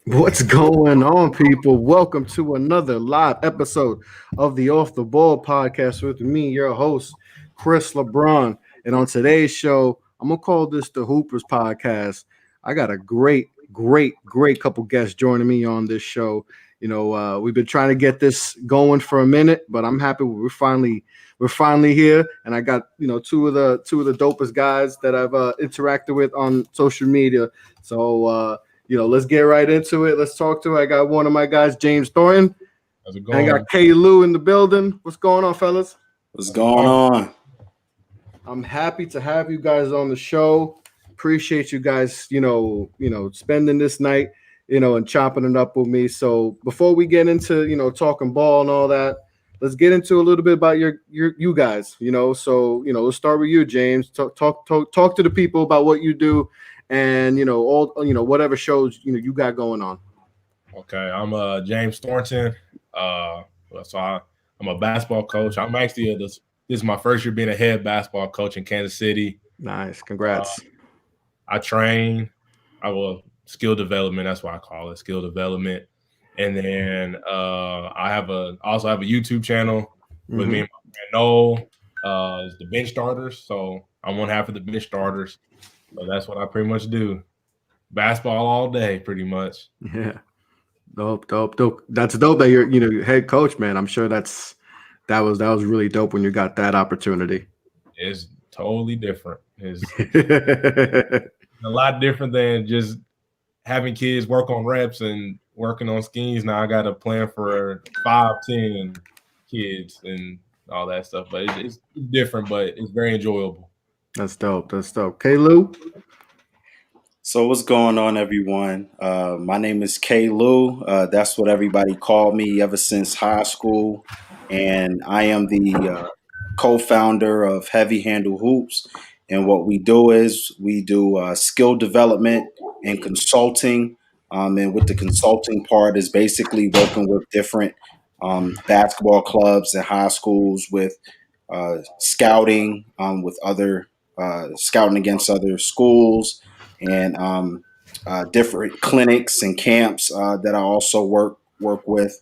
What's going on, people? Welcome to another live episode of the Off the Ball podcast with me, your host, Chris LeBron. And on today's show, I'm going to call this the Hoopers podcast. I got a great couple guests joining me on this show. We've been trying to get this going for a minute, but I'm happy we're finally here. And I got, two of the dopest guys that I've interacted with on social media. So, let's get right into it. Let's talk to it. I got one of my guys, James Thornton, How's it and I got going? Kayloo in the building. What's going on, fellas? What's How's it going going? on? I'm happy to have you guys on the show. Appreciate you guys, spending this night, and chopping it up with me. So before we get into, talking ball and all that, let's get into a little bit about you guys. Let's start with you, James. Talk to the people about what you do, and whatever shows you got going on. Okay, I'm James Thornton. Uh, I'm a basketball coach. I'm actually this is my first year being a head basketball coach in Kansas City. Nice, Uh, congrats. I train. I will skill development. That's what I call it, skill development. And then I also have a YouTube channel with me Hmm. and my friend Noel. It's the bench starters. So I'm one half of the bench starters. So that's what I pretty much do. Basketball all day, pretty much. Yeah. Dope. That's dope that you're head coach, man. I'm sure that was really dope when you got that opportunity. It's totally different. It's a lot different than just having kids work on reps and working on schemes. Now I got a plan for 5, 10 kids and all that stuff. But it's different, but it's very enjoyable. That's dope. That's dope. Kaylu. So what's going on, everyone? My name is Kayloo. That's what everybody called me ever since high school, and I am the co-founder of Heavy Handle Hoops. And what we do is we do skill development and consulting. And with the consulting part is basically working with different basketball clubs and high schools with scouting, with other scouting against other schools and different clinics and camps that I also work with.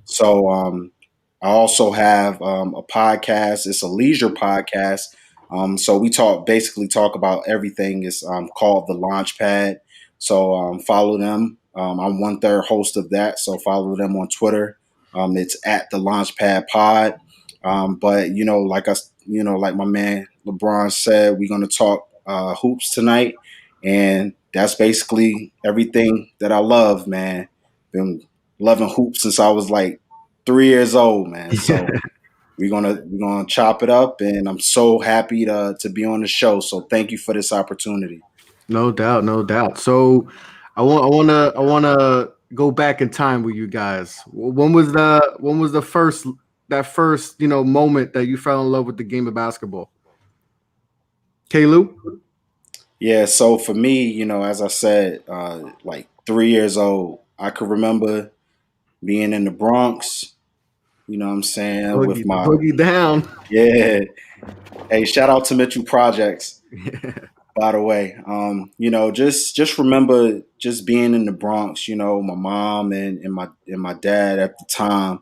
So I also have a podcast. It's a leisure podcast. So we talk about everything. It's called the Launchpad. So follow them. I'm one third host of that. So follow them on Twitter. It's at the Launchpad Pod. But like my man LeBron said, we're gonna talk hoops tonight, and that's basically everything that I love, man. Been loving hoops since I was like 3 years old, man. So we're gonna chop it up, and I'm so happy to be on the show. So thank you for this opportunity. No doubt, no doubt. So I wanna go back in time with you guys. When was the first moment that you fell in love with the game of basketball? Kaylu. Yeah. So for me, as I said, like 3 years old, I could remember being in the Bronx. You know what I'm saying? With my Boogie down. yeah. Hey, shout out to Mitchell Projects, by the way. Just remember just being in the Bronx. My mom and my dad at the time.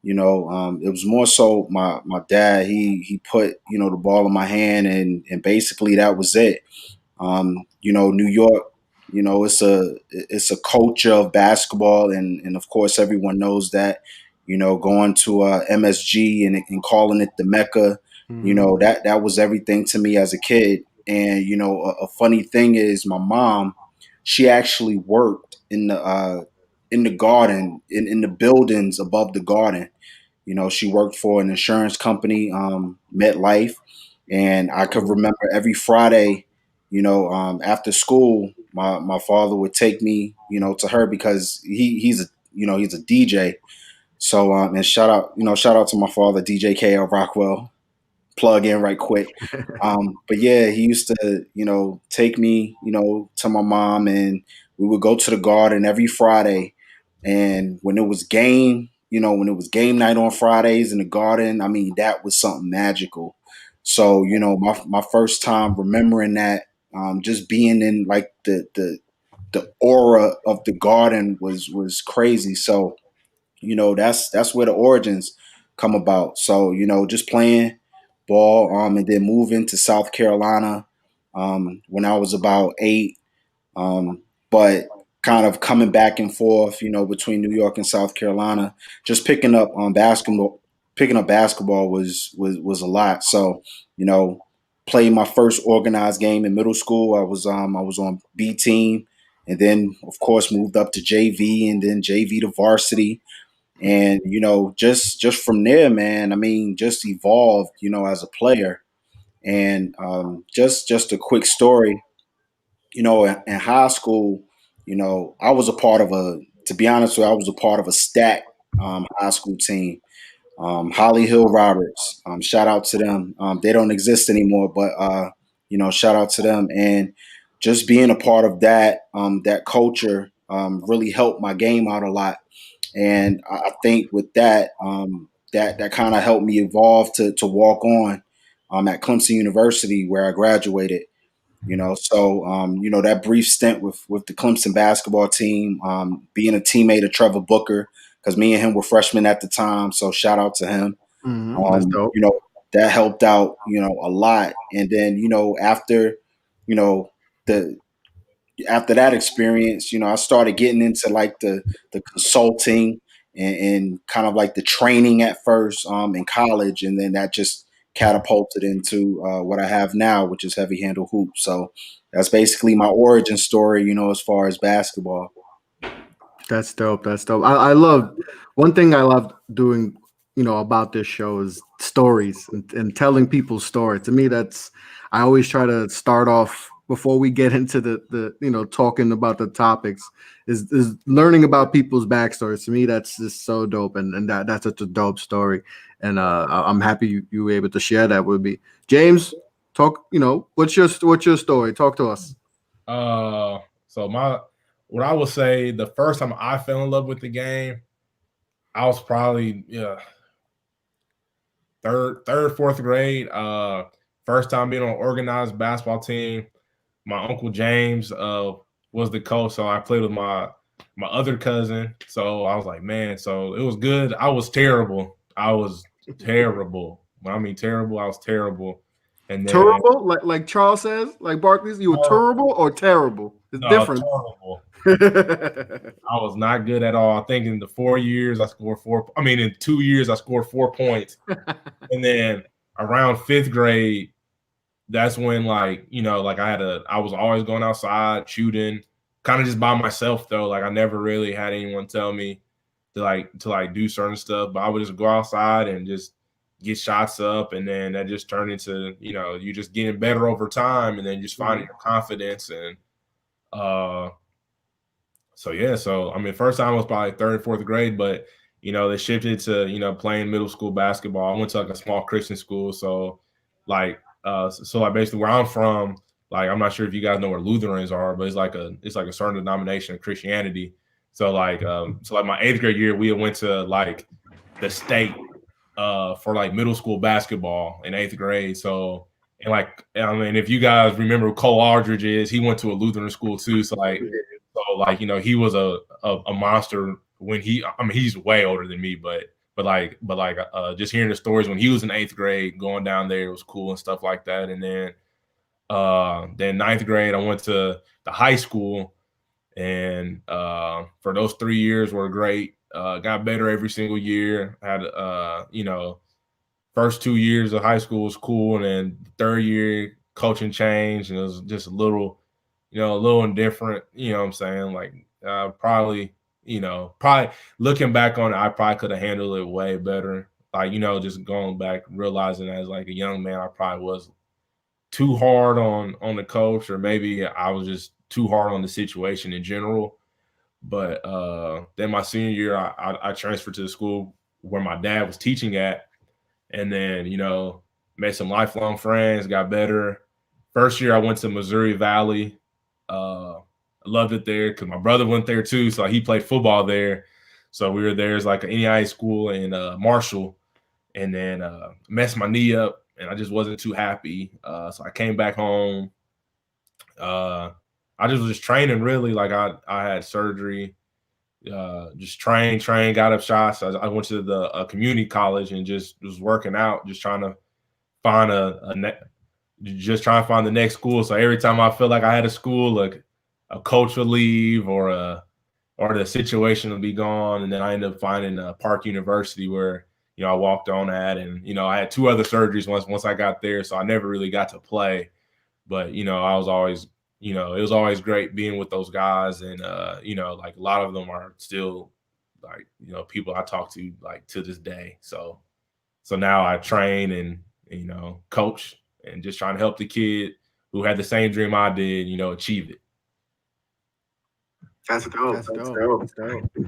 It was more so my dad. He put the ball in my hand, and basically that was it. New York. It's a culture of basketball, and of course everyone knows that. Going to MSG and calling it the Mecca. Mhm. That was everything to me as a kid. And a funny thing is, my mom, she actually worked in the garden, in the buildings above the garden. She worked for an insurance company, MetLife, and I could remember every Friday, after school, my father would take me, to her because he's a DJ. So and shout out to my father, DJ KL Rockwell. Plug in right quick. But yeah, he used to, take me, to my mom, and we would go to the garden every Friday. And when it was game night on Fridays in the garden, I mean, that was something magical. So, my first time remembering that, just being in like the the aura of the Garden was crazy. So that's where the origins come about. So just playing ball, and then moving to South Carolina when I was about 8. But kind of coming back and forth, between New York and South Carolina, just picking up basketball was a lot. So, played my first organized game in middle school. I was on B team, and then of course moved up to JV, and then JV to varsity. And just from there, man, I mean, just evolved, as a player. And just a quick story, in high school, I was a part of to be honest with you, I was a part of a stack high school team. Holly Hill Roberts, shout out to them. They don't exist anymore, but shout out to them. And just being a part of that culture really helped my game out a lot. And I think with that, that kind of helped me evolve to walk on at Clemson University, where I graduated. So that brief stint with the Clemson basketball team, being a teammate of Trevor Booker, because me and him were freshmen at the time. So shout out to him. That's dope. That helped out a lot. And then after the after that experience, I started getting into like the consulting and kind of like the training at first in college, and then that just catapulted into what I have now, which is heavy handle hoops. So that's basically my origin story, as far as basketball. That's dope. That's dope. I love one thing I love doing, about this show is stories and telling people's story. To me, I always try to start off before we get into the talking about the topics is learning about people's backstories. To me, that's just so dope, and that's such a dope story. And I'm happy you were able to share that with me. James, talk. What's your story? Talk to us. So what I would say, the first time I fell in love with the game, I was probably third, fourth grade. First time being on an organized basketball team. My uncle James was the coach, so I played with my other cousin. So I was like, man, so it was good. I was terrible. When I mean terrible, I was terrible. And then, terrible, like Charles says, like Barkley's, you were terrible or terrible? It's different. Terrible. I was not good at all. I think in the 4 years I scored in 2 years I scored 4 points. And then around 5th grade, that's when I was always going outside shooting, kind of just by myself though. Like I never really had anyone tell me to do certain stuff, but I would just go outside and just get shots up, and then that just turned into you just getting better over time, and then just finding your confidence. And so I mean, first time was probably 3rd, 4th grade, but they shifted to playing middle school basketball. I went to like a small Christian school, so basically where I'm from, like I'm not sure if you guys know where Lutherans are, but it's like a certain denomination of Christianity. So like my 8th grade year, we went to like the state for like middle school basketball in 8th grade. So and if you guys remember who Cole Aldridge is, he went to a Lutheran school too. So he was a monster when he's way older than me, but just hearing the stories when he was in 8th grade, going down there, it was cool and stuff like that. And then 9th grade, I went to the high school, and for those 3 years were great. Got better every single year. Had first 2 years of high school was cool, and then the 3rd year coaching changed, and it was just a little indifferent. You know what I'm saying? Like probably looking back on it, I probably could have handled it way better. Like, just going back, realizing as like a young man, I probably was too hard on the coach, or maybe I was just too hard on the situation in general. But then my senior year, I transferred to the school where my dad was teaching at, and then, made some lifelong friends, got better. First year I went to Missouri Valley. I loved it there because my brother went there too, so he played football there. So we were there as like an NEI school in Marshall, and then messed my knee up, and I just wasn't too happy. So I came back home. I just was training really. Like I had surgery, just train, got up shots. I went to the community college and just was working out, just trying to find just trying to find the next school. So every time I feel like I had a school, like a coach would leave or the situation would be gone, and then I ended up finding Park University where I walked on at, and I had 2 other surgeries once I got there, so I never really got to play. But I was always it was always great being with those guys, and like a lot of them are still like people I talk to like to this day. So now I train and coach and just trying to help the kid who had the same dream I did, achieve it. That's dope. That's dope. dope. That's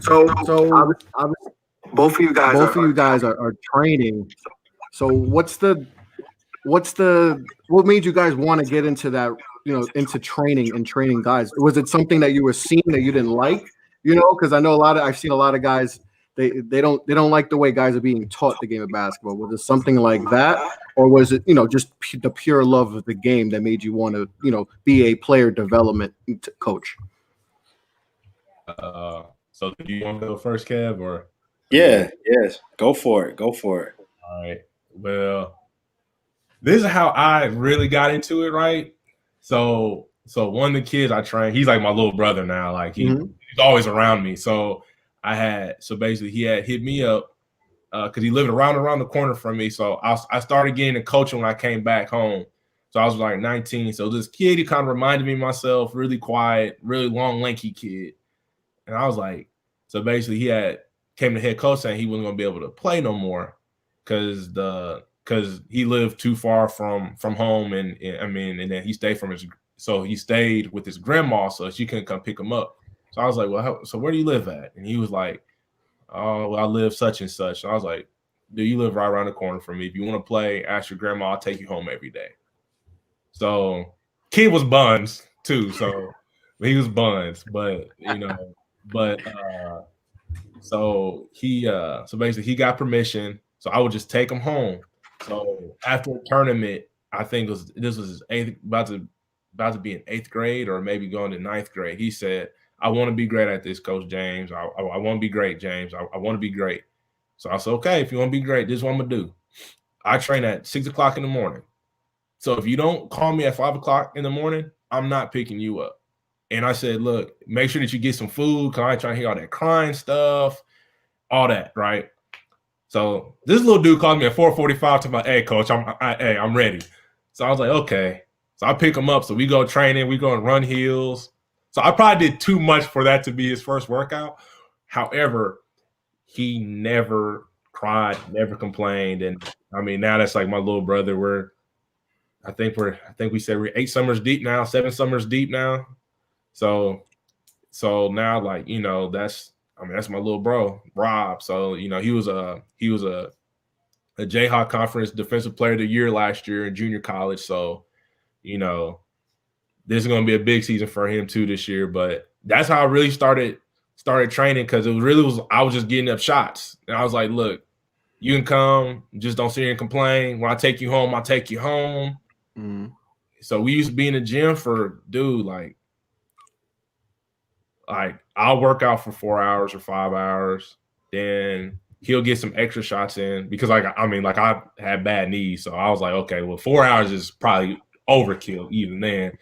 dope. So Obviously, both of you guys are training. So what made you guys want to get into that, into training and training guys? Was it something that you were seeing that you didn't like? Because I know I've seen a lot of guys, they don't like the way guys are being taught the game of basketball. Was it something like that, or was it just the pure love of the game that made you want to be a player development coach? So do you want to go first, Kev, or? Yes, go for it. All right. Well, this is how I really got into it, right? So one of the kids I train, he's like my little brother now. Like he's always around me. So basically he had hit me up because he lived around the corner from me. So I started getting into coaching when I came back home. So I was like 19. So this kid, he kind of reminded me of myself, really quiet, really long, lanky kid. And I was like, so basically he came to head coach saying he wasn't going to be able to play no more because he lived too far from home. And then he stayed with his grandma, so she couldn't come pick him up. So I was like, well, so where do you live at? And he was like, oh, well, I live such and such. And I was like, dude, you live right around the corner from me. If you want to play, ask your grandma, I'll take you home every day. So kid was buns too. So he was buns, so basically he got permission. So I would just take him home. So after a tournament, I think this was his about to be in 8th grade or maybe going to 9th grade. He said, I want to be great at this, Coach James. I want to be great, James. I want to be great. So I said, okay, if you want to be great, this is what I'm going to do. I train at 6 o'clock in the morning. So if you don't call me at 5 o'clock in the morning, I'm not picking you up. And I said, look, make sure that you get some food because I ain't trying to hear all that crying stuff, all that, right? So this little dude called me at 4:45 to my, hey, coach, I'm ready. So I was like, okay. So I pick him up. So we go training. We go and run hills. So I probably did too much for that to be his first workout. However, he never cried, never complained. And I mean, now that's like my little brother. I think we said we're 8 summers deep now, 7 summers deep now. So now, like, that's my little bro, Rob. So, he was a Jayhawk Conference Defensive Player of the Year last year in junior college. So, this is going to be a big season for him too this year. But that's how I really started training because I was just getting up shots. And I was like, look, you can come, just don't sit here and complain. When I take you home, I'll take you home. Mm-hmm. So we used to be in the gym for, dude, like I'll work out for 4 hours or 5 hours. Then he'll get some extra shots in because I had bad knees. So I was like, okay, well, 4 hours is probably overkill even then.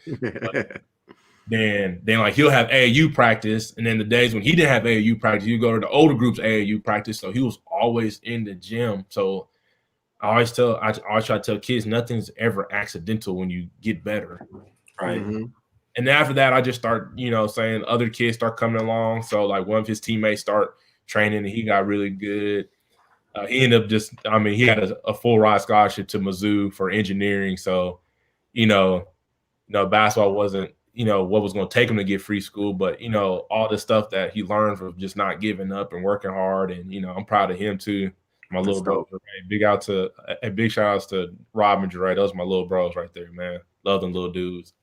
Then like he'll have AAU practice. And then the days when he didn't have AAU practice, he'd go to the older group's AAU practice. So he was always in the gym. So I always try to tell kids nothing's ever accidental when you get better. Right. Mm-hmm. And after that, I just start, saying other kids start coming along. So like one of his teammates start training and he got really good. He ended up he had a full ride scholarship to Mizzou for engineering. So, basketball wasn't, what was going to take him to get free school, but, all the stuff that he learned from just not giving up and working hard. And, I'm proud of him too. My little bro. Big shout outs to Rob and Jeray. Those are my little bros right there, man. Love them little dudes.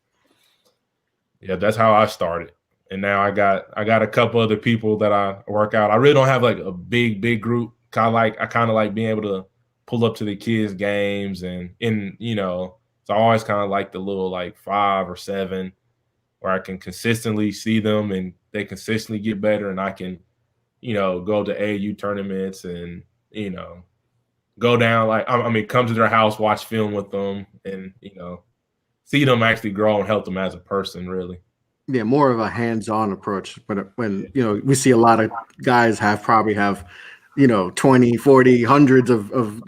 Yeah, that's how I started. And now I got a couple other people that I work out. I really don't have like a big group. I kind of like being able to pull up to the kids' games and so I always kind of like the little like 5 or 7 where I can consistently see them and they consistently get better, and I can, go to AAU tournaments and, go down, like, I mean, come to their house, watch film with them, and, see them actually grow and help them as a person, really. Yeah, more of a hands-on approach. But when we see a lot of guys probably have 20, 40, hundreds of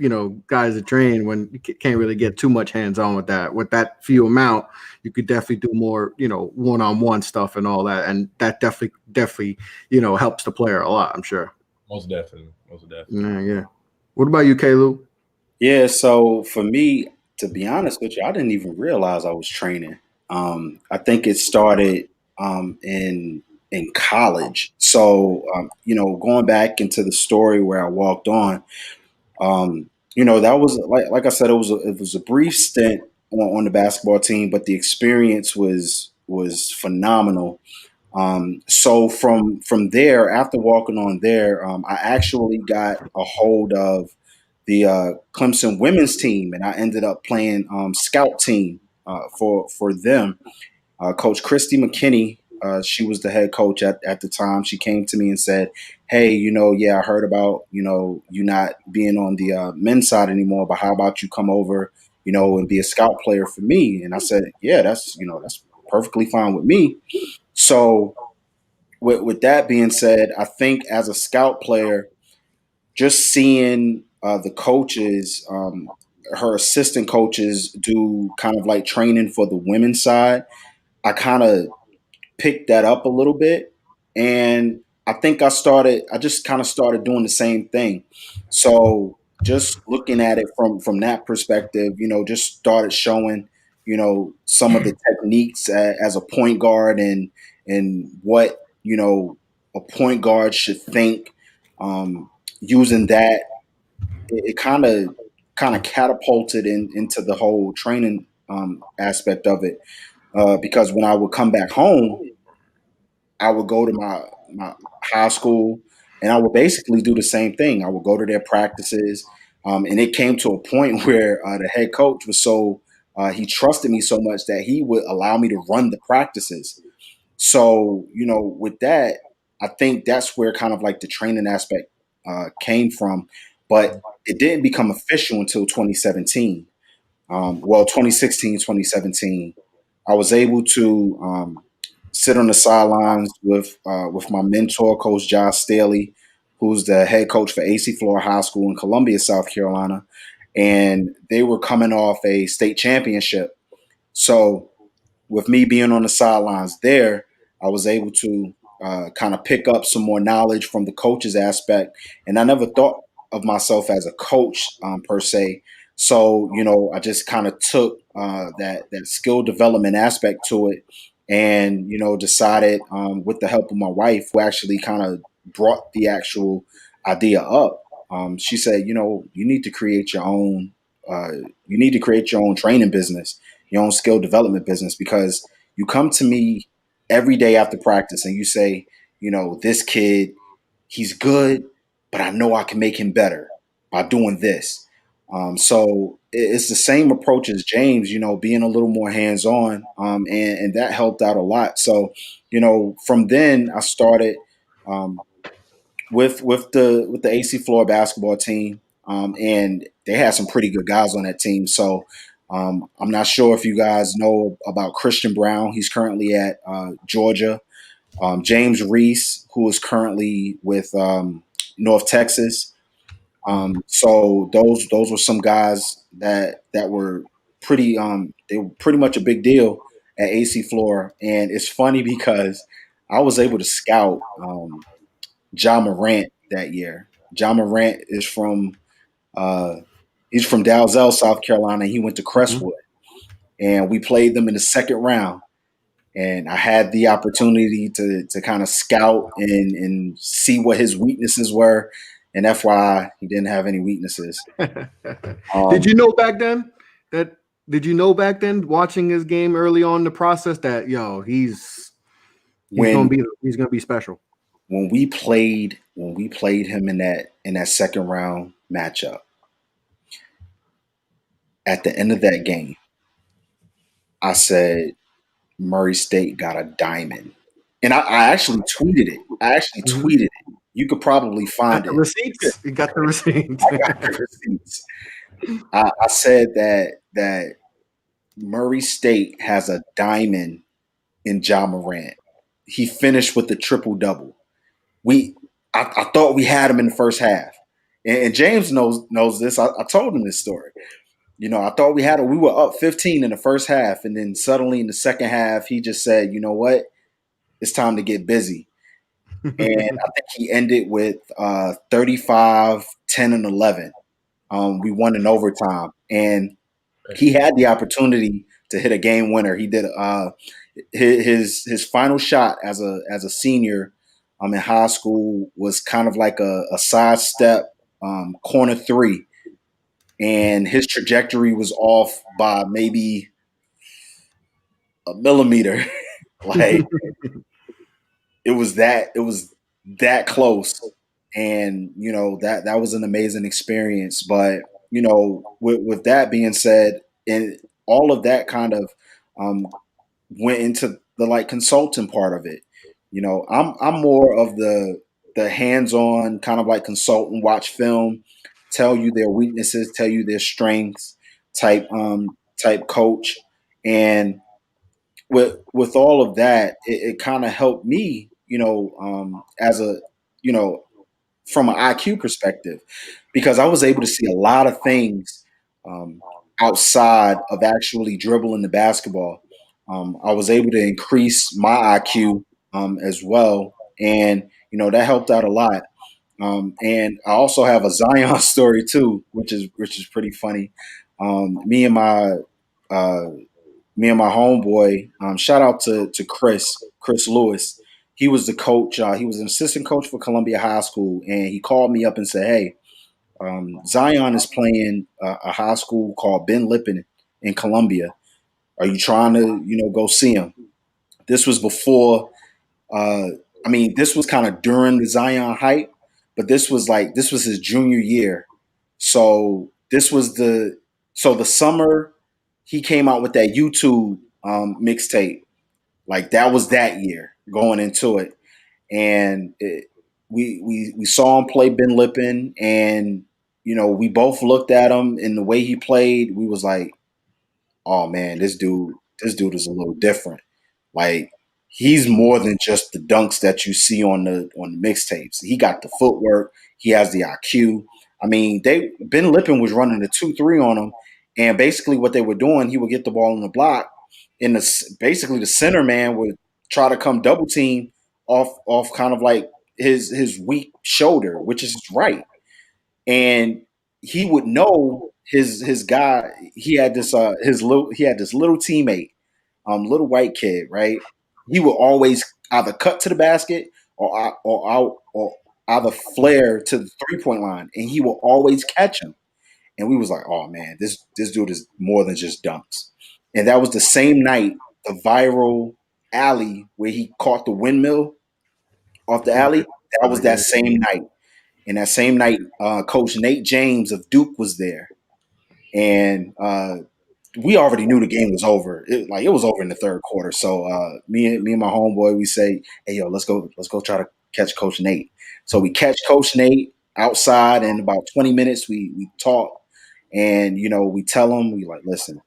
guys that train, when you can't really get too much hands-on with that. With that few amount, you could definitely do more one-on-one stuff and all that, and that definitely helps the player a lot, I'm sure. Most definitely. Yeah. What about you, Kaylu? Yeah, so for me, to be honest with you, I didn't even realize I was training. I think it started in college. So going back into the story where I walked on, that was like I said, it was a brief stint on the basketball team, but the experience was phenomenal. So from there, after walking on there, I actually got a hold of the Clemson women's team, and I ended up playing scout team for them. Coach Christy McKinney, she was the head coach at the time. She came to me and said, "Hey, yeah, I heard about you not being on the men's side anymore, but how about you come over, and be a scout player for me?" And I said, "Yeah, that's perfectly fine with me." So with that being said, I think as a scout player, just seeing the coaches, her assistant coaches do kind of like training for the women's side, I kind of picked that up a little bit. And I think I just kind of started doing the same thing. So just looking at it from that perspective, just started showing, some of the techniques as a point guard and what, a point guard should think. Using that, it kind of catapulted into the whole training aspect of it. Because when I would come back home, I would go to my high school and I would basically do the same thing. I would go to their practices, and it came to a point where the head coach was he trusted me so much that he would allow me to run the practices. So with that, I think that's where kind of like the training aspect came from, but it didn't become official until 2017. 2016, 2017, I was able to sit on the sidelines with my mentor, Coach Josh Staley, who's the head coach for AC Flora High School in Columbia, South Carolina, and they were coming off a state championship. So with me being on the sidelines there, I was able to kind of pick up some more knowledge from the coach's aspect. And I never thought of myself as a coach per se. So, I just kind of took that skill development aspect to it and, decided with the help of my wife, who actually kind of brought the actual idea up. She said, you need to create your own, training business, your own skill development business, because you come to me every day after practice and you say, this kid, he's good, but I know I can make him better by doing this. So it's the same approach as James, being a little more hands on, and that helped out a lot. So, from then I started with the AC floor basketball team, and they had some pretty good guys on that team. So I'm not sure if you guys know about Christian Brown. He's currently at Georgia. James Reese, who is currently with North Texas. So those were some guys that were pretty they were pretty much a big deal at AC Floor, and it's funny because I was able to scout John Morant that year. John Morant is from he's from Dalzell, South Carolina. He went to Mhm. Crestwood, and we played them in the second round. And I had the opportunity to kind of scout and see what his weaknesses were. And FYI, he didn't have any weaknesses. Did Um, you know back then that? Did you know back then, watching his game early on in the process, that when he's gonna be special? when we played him in that second round matchup, at the end of that game, I said, Murray State got a diamond. And I actually tweeted it. Mhm. You could probably Got find the it. receipts. You got the receipts. I got the receipts. I said that Murray State has a diamond in Ja Morant. He finished with the triple double. We I thought we had him in the first half. And James knows this. I told him this story. I thought we had him. We were up 15 in the first half, and then suddenly in the second half, he just said, "You know what? It's time to get busy." And I think he ended with 35, 10, and 11. We won in overtime, and he had the opportunity to hit a game winner. He did his final shot as a senior in high school was kind of like a sidestep corner three, and his trajectory was off by maybe a millimeter. Like it was that close, and that was an amazing experience. But with that being said, and all of that kind of um, went into the like consulting part of it. I'm more of the hands-on kind of like consultant, watch film, tell you their weaknesses, tell you their strengths type coach. And with all of that, it kind of helped me, as a you know from an IQ perspective, because I was able to see a lot of things um, outside of actually dribbling the basketball. I was able to increase my IQ as well, and that helped out a lot. And I also have a Zion story too, which is pretty funny. Um, me and my uh, me and my homeboy. Shout out to Chris Lewis. He was the coach. He was an assistant coach for Columbia High School, and he called me up and said, "Hey, Zion is playing a high school called Ben Lippen in Columbia. Are you trying to go see him?" This was before. Uh, this was kind of during the Zion hype, but this was his junior year. So the summer he came out with that YouTube mixtape. Like that was that year going into it, and we saw him play Ben Lippen, and we both looked at him and the way he played. We was like, oh man, this dude is a little different. Like he's more than just the dunks that you see on the mixtapes. He got the footwork. He has the IQ. Ben Lippen was running a 2-3 on him, and basically what they were doing, he would get the ball on the block, and basically the center man would try to come double team off kind of like his weak shoulder, which is right, and he would know his guy. He had this little teammate, little white kid, right? He would always either cut to the basket or out or either flare to the 3-point line, and he will always catch him. And we was like, oh man, this dude is more than just dunks. And that was the same night, the viral alley where he caught the windmill off the alley. That Oh was that yeah. same night. And that same night, Coach Nate James of Duke was there, and we already knew the game was over. It was over in the third quarter. So me and my homeboy, we say, "Hey yo, let's go try to catch Coach Nate." So we catch Coach Nate outside in about 20 minutes. We talk, and we tell him, we like, listen,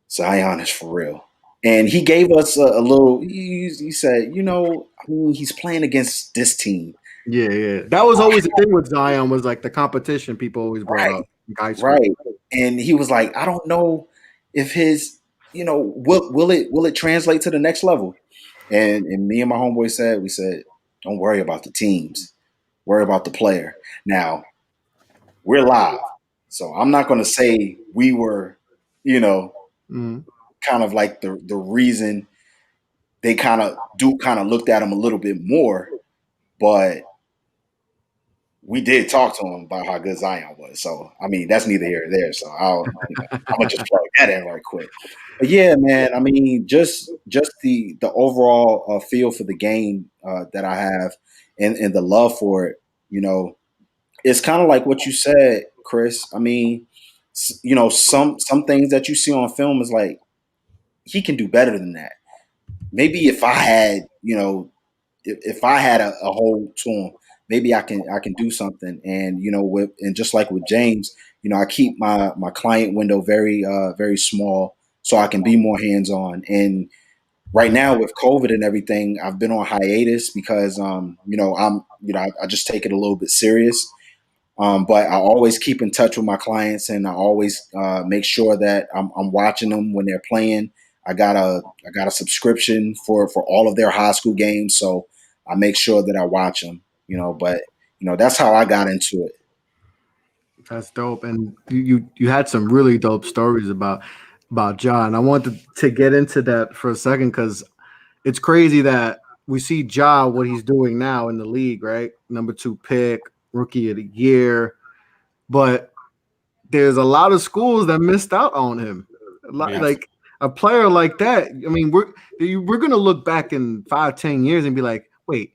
Zion is for real. And he gave us a little. He said, he's playing against this team, Yeah, yeah. That was always the thing with Zion was like the competition people always brought right? up in high school. Right. And he was like, I don't know if his, will it translate to the next level? And me and my homeboy we said, don't worry about the teams. Worry about the player. Now, we're live. So I'm not gonna say we were, you know, Mhm. kind of like the reason they kind of looked at him a little bit more, but we did talk to him about how good Zion was. So that's neither here nor there. So I'm gonna just plug that in right quick. But yeah, man. Just the overall feel for the game that I have, and the love for it. It's kind of like what you said, Chris. Some things that you see on film is like he can do better than that. Maybe if I had, if I had a hold to him, maybe I can do something. And and just like with James, I keep my client window very small so I can be more hands on. And right now with COVID and everything, I've been on hiatus because I just take it a little bit serious. But I always keep in touch with my clients, and I always make sure that I'm watching them when they're playing. I got a subscription for all of their high school games, so I make sure that I watch them. But that's how I got into it. That's dope. And you had some really dope stories about John. I wanted to get into that for a second because it's crazy that we see Ja what he's doing now in the league, right? Number 2 pick, rookie of the year, but there's a lot of schools that missed out on him. Yeah. Like a player like that. I mean, we're gonna look back in 5-10 years and be like, wait,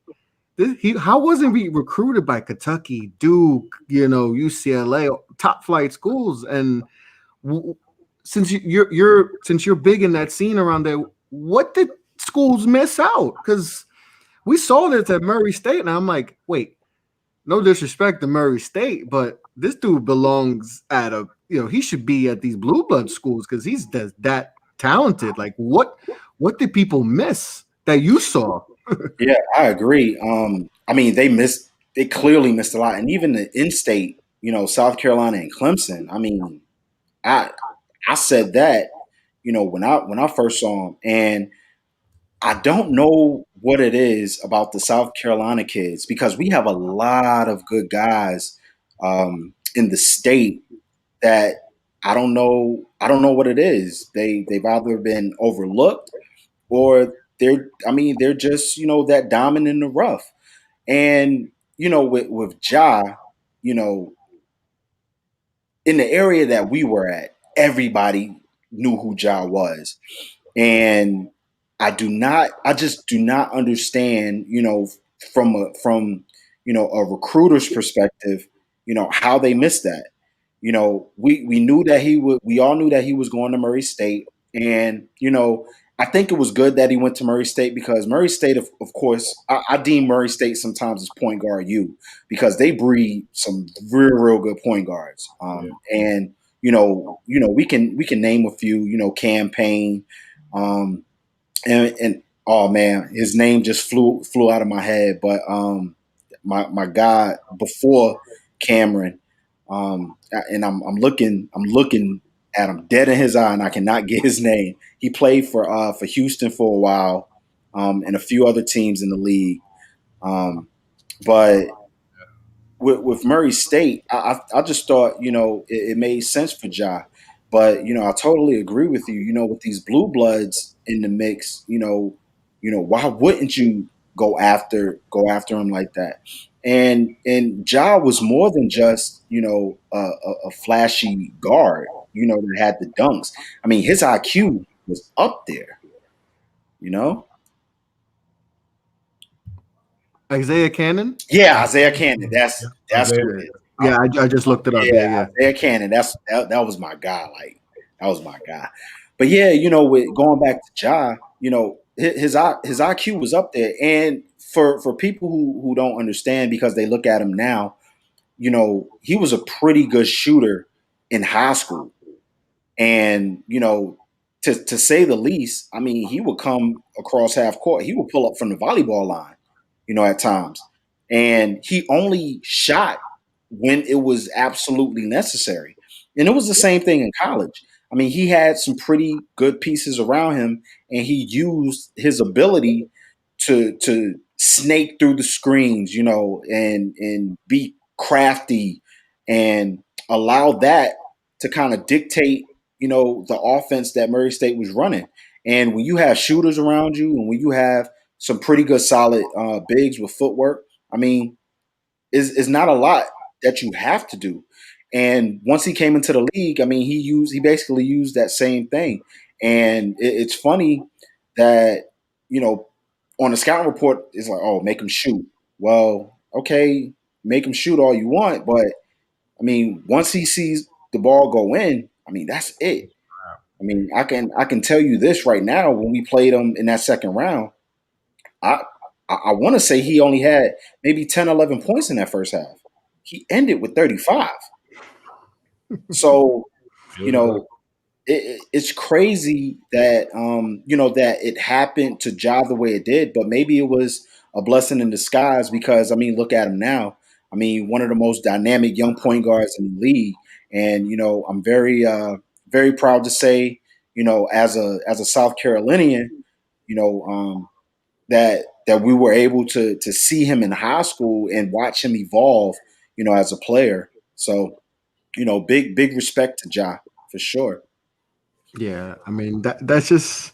how wasn't he recruited by Kentucky, Duke, UCLA, top flight schools? And w- since since you're big in that scene around there, what did schools miss out? Because we saw this at Murray State, and I'm like, wait, no disrespect to Murray State, but this dude belongs at he should be at these blue blood schools because he's that talented. Like, what did people miss that you saw? Yeah, I agree. I mean, they clearly missed a lot, and even the in-state, South Carolina and Clemson. I mean, I I said that, when I first saw him, and I don't know what it is about the South Carolina kids because we have a lot of good guys in the state that I don't know what it is. They've either been overlooked or they're just that diamond in the rough. And with Ja, you know, in the area that we were at, everybody knew who Ja was. And I just do not understand, from a recruiter's perspective, how they missed that. We knew that we all knew that he was going to Murray State. And I think it was good that he went to Murray State because Murray State, of course, I deem Murray State sometimes as point guard U because they breed some real good point guards. And we can name a few, campaign, um, and oh man, his name just flew out of my head. But my guy before Cameron, and I'm looking at him dead in his eye, and I cannot get his name. He played for Houston for a while, and a few other teams in the league. Um, but with Murray State, I just thought it made sense for Ja, but I totally agree with you. With these blue bloods in the mix, why wouldn't you go after him like that? And Ja was more than just a flashy guard, that had the dunks. I mean, his IQ was up there. You know, Isaiah Cannon. yeah, Isaiah Cannon. That's Isaiah. who it is. Yeah, I just looked it up. Yeah, Yeah, Isaiah Cannon. That was my guy. Like that was my guy. But yeah, with going back to Ja, his IQ was up there, and for people who don't understand because they look at him now, he was a pretty good shooter in high school, and to say the least, I mean, he would come across half court, he would pull up from the volleyball line, at times, and he only shot when it was absolutely necessary. And it was the same thing in college. I mean, he had some pretty good pieces around him, and he used his ability to snake through the screens, and be crafty and allow that to kind of dictate, the offense that Murray State was running. And when you have shooters around you, and when you have some pretty good solid bigs with footwork, I mean, is not a lot that you have to do. And once he came into the league, I mean, he basically used that same thing. And it's funny that you know on the scouting report it's like, oh, make him shoot. Well, okay, make him shoot all you want, but I mean, once he sees the ball go in, I mean, that's it. I mean, I can tell you this right now. When we played him in that second round, I I want to say he only had maybe 10, 11 points in that first half. He ended with 35. So, It you was rough. know, it's crazy that that it happened to Ja the way it did, but maybe it was a blessing in disguise because I mean, look at him now. I mean, one of the most dynamic young point guards in the league, and I'm very proud to say, as a South Carolinian, you know, that we were able to see him in high school and watch him evolve, as a player. So, big respect to Ja for sure. Yeah, I mean that's just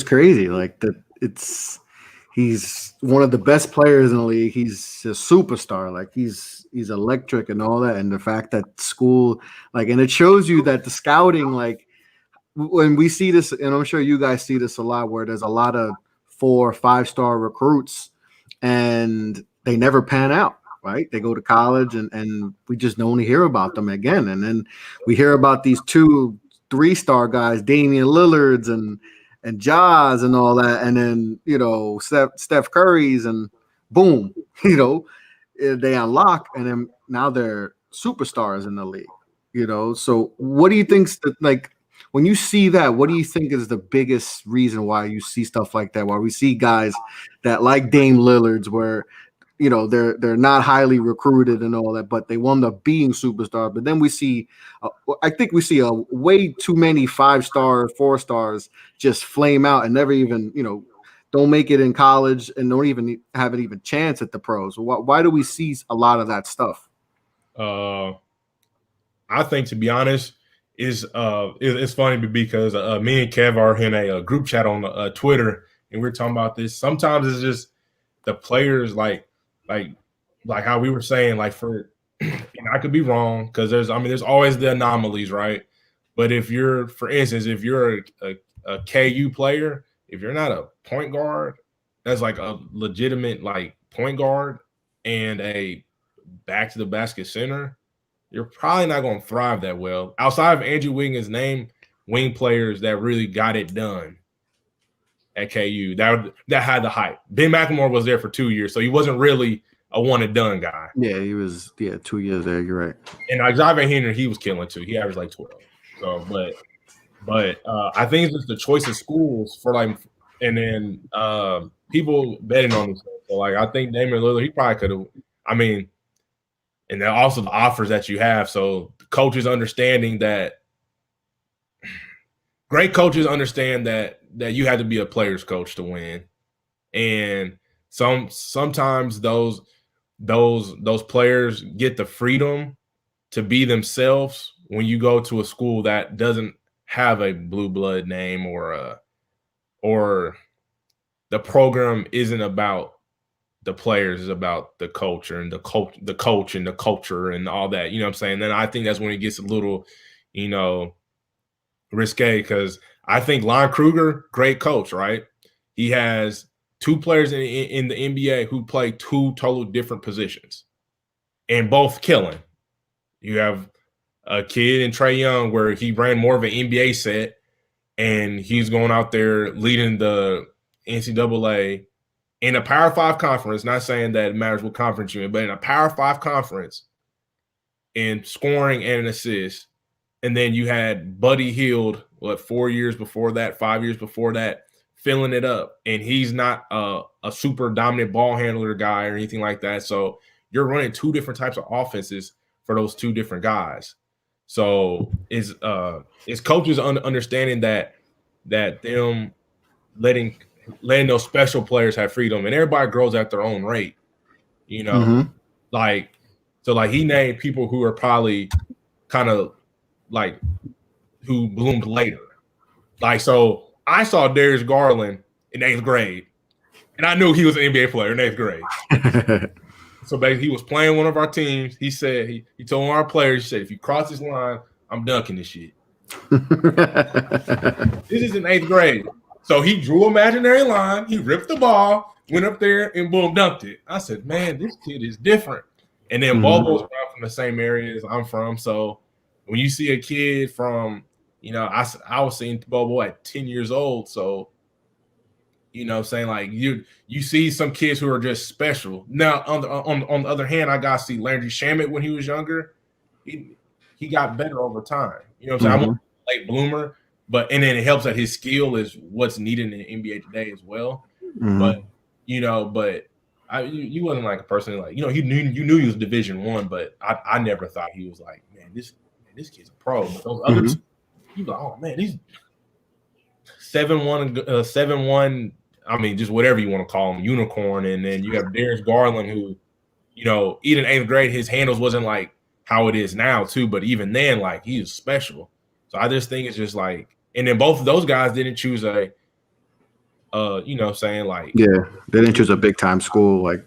crazy. Like that, he's one of the best players in the league. He's a superstar. Like he's electric and all that. And the fact that school, like, and it shows you that the scouting, like when we see this, and I'm sure you guys see this a lot, where there's a lot of 4 or 5 star recruits, and they never pan out. Right? They go to college, and we just don't hear about them again. And then we hear about these 2 3 star guys, Damian Lillards and Jaws and all that, and then Steph Curry's, and boom, they unlock, and then now they're superstars in the league. So what do you think's like when you see that? What do you think is the biggest reason why you see stuff like that? Why we see guys that like Dame Lillard's, where they're not highly recruited and all that, but they wound up being superstars. But then we see, I think we see a way too many 5 star, 4 stars just flame out and never even don't make it in college and don't even have an even chance at the pros. Why do we see a lot of that stuff? I think, to be honest, it's funny because me and Kev are in a group chat on Twitter, and we're talking about this. Sometimes it's just the players, like how we were saying, like I could be wrong because there's always the anomalies, right? But for instance, if you're a KU player, if you're not a point guard, that's like a legitimate like point guard and a back to the basket center, you're probably not going to thrive that well. Outside of Andrew Wiggins' name, wing players that really got it done at KU that had the hype. Ben McLemore was there for 2 years, so he wasn't really a one and done guy. Yeah, he was 2 years there. You're right. And Xavier Henry, he was killing too. He averaged like 12. So, but I think it's just the choice of schools for like, and then people betting on this. So like, I think Damian Lillard, he probably could have. I mean, and then also the offers that you have. So the coaches understanding that. Great coaches understand that you have to be a player's coach to win, and sometimes those players get the freedom to be themselves when you go to a school that doesn't have a blue blood name or the program isn't about the players, is about the culture and the coach and the culture and all that. You know what I'm saying? Then I think that's when it gets a little, risque, because I think Lon Kruger, great coach, right? He has 2 players in the NBA who play 2 totally different positions and both killing. You have a kid in Trae Young where he ran more of an NBA set and he's going out there leading the NCAA in a Power 5 conference, not saying that it matters what conference you're in, but in a Power 5 conference in scoring and an assist. And then you had Buddy Hield, 4 years before that, 5 years before that, filling it up. And he's not a super dominant ball handler guy or anything like that. So you're running 2 different types of offenses for those 2 different guys. So it's coaches understanding that them letting those special players have freedom, and everybody grows at their own rate, like he named people who are probably kind of like who bloomed later. Like, so I saw Darius Garland in 8th grade, and I knew he was an NBA player in 8th grade. So basically, he was playing one of our teams. He said he told one of our players, he said, if you cross this line, I'm dunking this shit. This is in 8th grade. So he drew an imaginary line. He ripped the ball, went up there, and boom, dunked it. I said, man, this kid is different. And then Bobo's from the same area as I'm from. So when you see a kid from You know, I was seeing Bobo at 10 years old, so you know, saying like you see some kids who are just special. Now on the other hand, I got to see Landry Shamet when he was younger. He got better over time. You know what I'm saying? I want a late bloomer, and then it helps that his skill is what's needed in the NBA today as well. But you know, you wasn't like a person like, you know, you knew he was Division I, but I never thought he was like, man, this kid's a pro. But those other two, you like, oh man, these 7-1, I mean, just whatever you want to call him, unicorn. And then you have Darius Garland, who, you know, even in 8th grade, his handles wasn't like how it is now too. But even then, like, he is special. So I just think it's just like, and then both of those guys didn't choose a, you know, saying like, yeah, they didn't choose a big time school, like.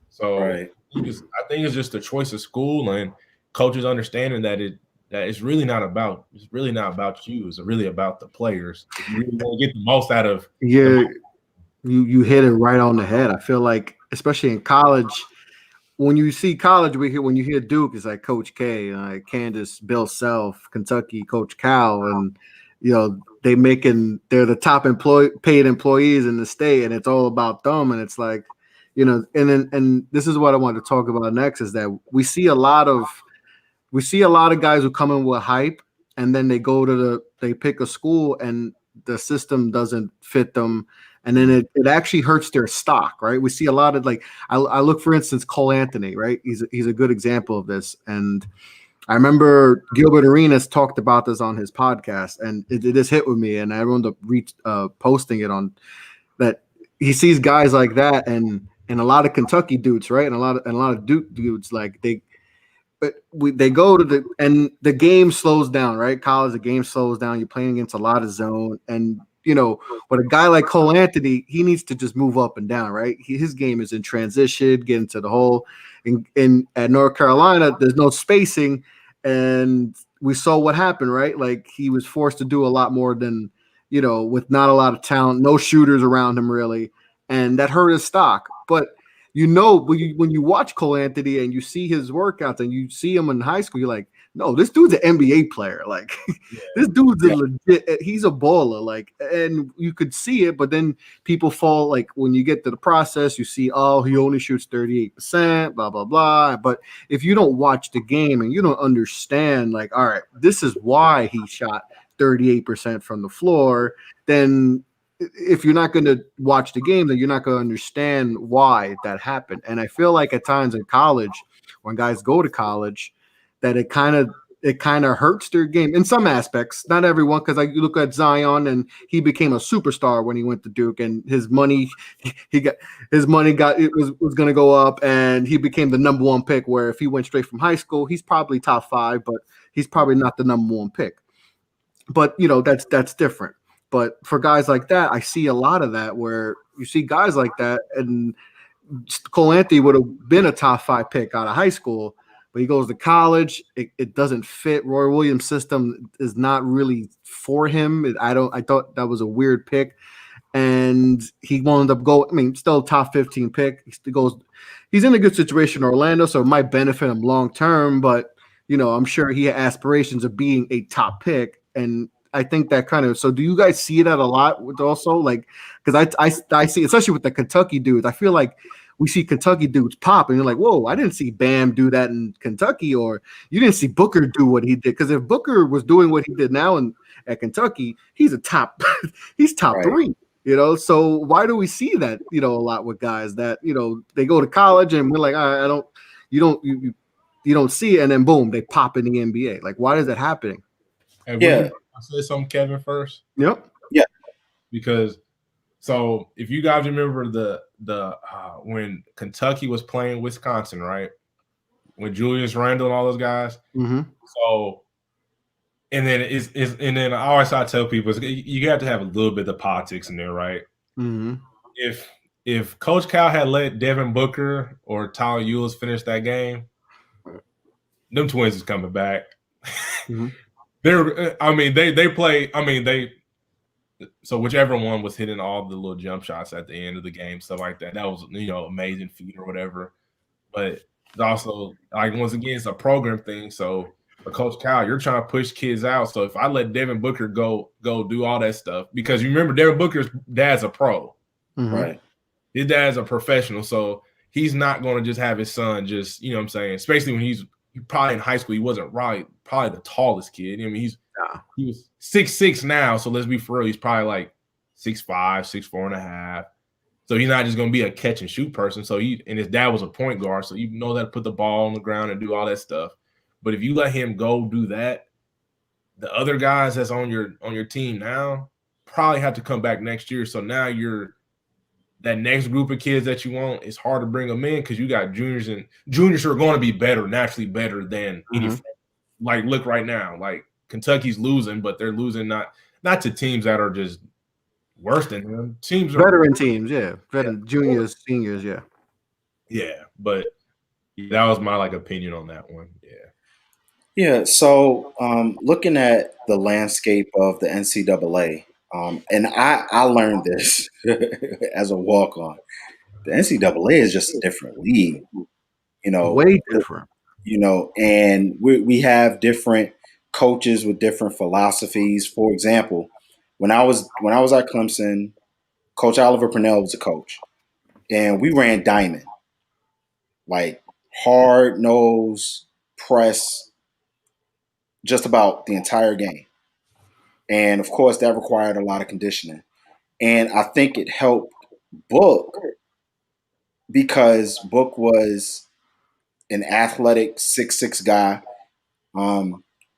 So right. I think it's just the choice of school and coaches understanding that it's really not about you. It's really about the players. If you really want to get the most out of you hit it right on the head. I feel like, especially in college, when you see college, when you hear Duke, it's like Coach K, Kansas, Bill Self, Kentucky, Coach Cal, and you know they're the top paid employees in the state, and it's all about them. And it's like, you know, and this is what I want to talk about next is that we see a lot of guys who come in with hype, and then they pick a school and the system doesn't fit them. And then it actually hurts their stock, right? We see a lot of like I look, for instance, Cole Anthony, right? He's a good example of this. And I remember Gilbert Arenas talked about this on his podcast, and it just hit with me. And I wound up posting it on that. He sees guys like that, and a lot of Kentucky dudes, right? And a lot of Duke dudes, like they go to the game slows down, right? College, the game slows down. You're playing against a lot of zone, and you know, but a guy like Cole Anthony, he needs to just move up and down, right? His game is in transition, get into the hole. In at North Carolina, there's no spacing, and we saw what happened, right? Like he was forced to do a lot more than, you know, with not a lot of talent, no shooters around him really, and that hurt his stock. But you know, when you watch Cole Anthony and you see his workouts and you see him in high school, you're like, no, this dude's an NBA player. Like, this dude's a legit. He's a baller. Like, and you could see it, but then people fall. Like when you get to the process, you see, oh, he only shoots 38%, blah blah blah. But if you don't watch the game and you don't understand, like, all right, this is why he shot 38% from the floor, then if you're not going to watch the game, then you're not going to understand why that happened. And I feel like at times in college, when guys go to college, that it kind of hurts their game in some aspects. Not everyone, because you look at Zion, and he became a superstar when he went to Duke, and his money was going to go up, and he became the number one pick. Where if he went straight from high school, he's probably top 5, but he's probably not the number one pick. But you know that's different. But for guys like that, I see a lot of that where you see guys like that, and Cole Anthony would have been a top 5 pick out of high school, but he goes to college. It doesn't fit. Roy Williams' system is not really for him. I thought that was a weird pick, and he wound up going. I mean, still top 15 pick. He's in a good situation in Orlando, so it might benefit him long term. But you know, I'm sure he had aspirations of being a top pick, and I think that kind of. So, do you guys see that a lot? With also, like, because I see, especially with the Kentucky dudes, I feel like we see Kentucky dudes pop, and you're like, whoa, I didn't see Bam do that in Kentucky, or you didn't see Booker do what he did. Because if Booker was doing what he did now at Kentucky, he's he's top right. 3. You know, so why do we see that? You know, a lot with guys that they go to college, and we're like, you don't see it, and then boom, they pop in the NBA. Like, why is that happening? Hey, I said something, Kevin, first. Yep. Yeah. Because so if you guys remember the when Kentucky was playing Wisconsin, right? With Julius Randle and all those guys. Mm-hmm. So and then and then I always tell people you got to have a little bit of politics in there, right? Mm-hmm. If Coach Cal had let Devin Booker or Tyler Ulis finish that game, them twins is coming back. Mm-hmm. They play. So whichever one was hitting all the little jump shots at the end of the game, stuff like that. That was amazing feat or whatever. But it's also like once again, it's a program thing. So But Coach Cal, you're trying to push kids out. So if I let Devin Booker go do all that stuff, because you remember Devin Booker's dad's a pro. Mm-hmm. Right. His dad's a professional. So he's not going to just have his son just, you know what I'm saying, especially when he's probably in high school. He wasn't probably the tallest kid. I mean, he was 6'6" now. So let's be for real. He's probably like 6'5", 6'4.5". So he's not just going to be a catch and shoot person. So and his dad was a point guard. So you know that to put the ball on the ground and do all that stuff. But if you let him go do that, the other guys that's on your team now probably have to come back next year. So now that next group of kids that you want, it's hard to bring them in because you got juniors who are going to be naturally better than any. Like look right now, like Kentucky's losing, but they're losing not to teams that are just worse than them. Teams are veteran teams, yeah, veteran juniors, seniors, yeah. Yeah, but that was my opinion on that one. Yeah. Yeah, so looking at the landscape of the NCAA, and I learned this as a walk-on. The NCAA is just a different league, Way different. And we have different coaches with different philosophies. For example, when I was at Clemson, Coach Oliver Purnell was a coach, and we ran diamond, like hard nose press, just about the entire game. And of course, that required a lot of conditioning. And I think it helped Book because Book was an athletic 6'6" guy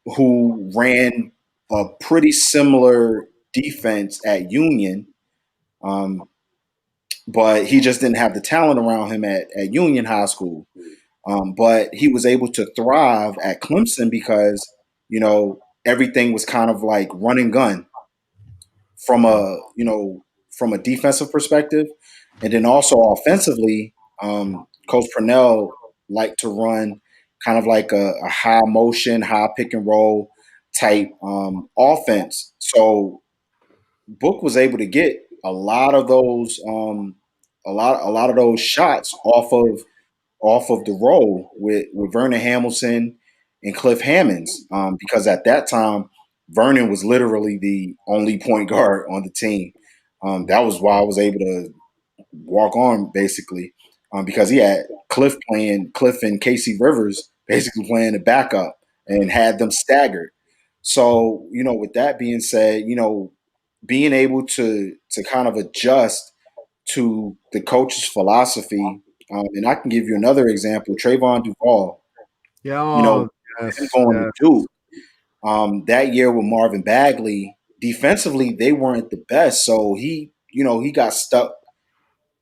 who ran a pretty similar defense at Union, but he just didn't have the talent around him at Union High School. But he was able to thrive at Clemson because, everything was kind of like run and gun from a defensive perspective. And then also offensively, Coach Purnell liked to run kind of like a high motion, high pick and roll type offense. So Book was able to get a lot of those shots off of the roll with Vernon Hamilton and Cliff Hammonds, because at that time Vernon was literally the only point guard on the team. That was why I was able to walk on basically, because he had Cliff and Casey Rivers basically playing the backup and had them staggered. So, with that being said, being able to kind of adjust to the coach's philosophy. And I can give you another example, Trayvon Duval. Yeah, Him going to Duke. That year with Marvin Bagley, defensively they weren't the best, so he got stuck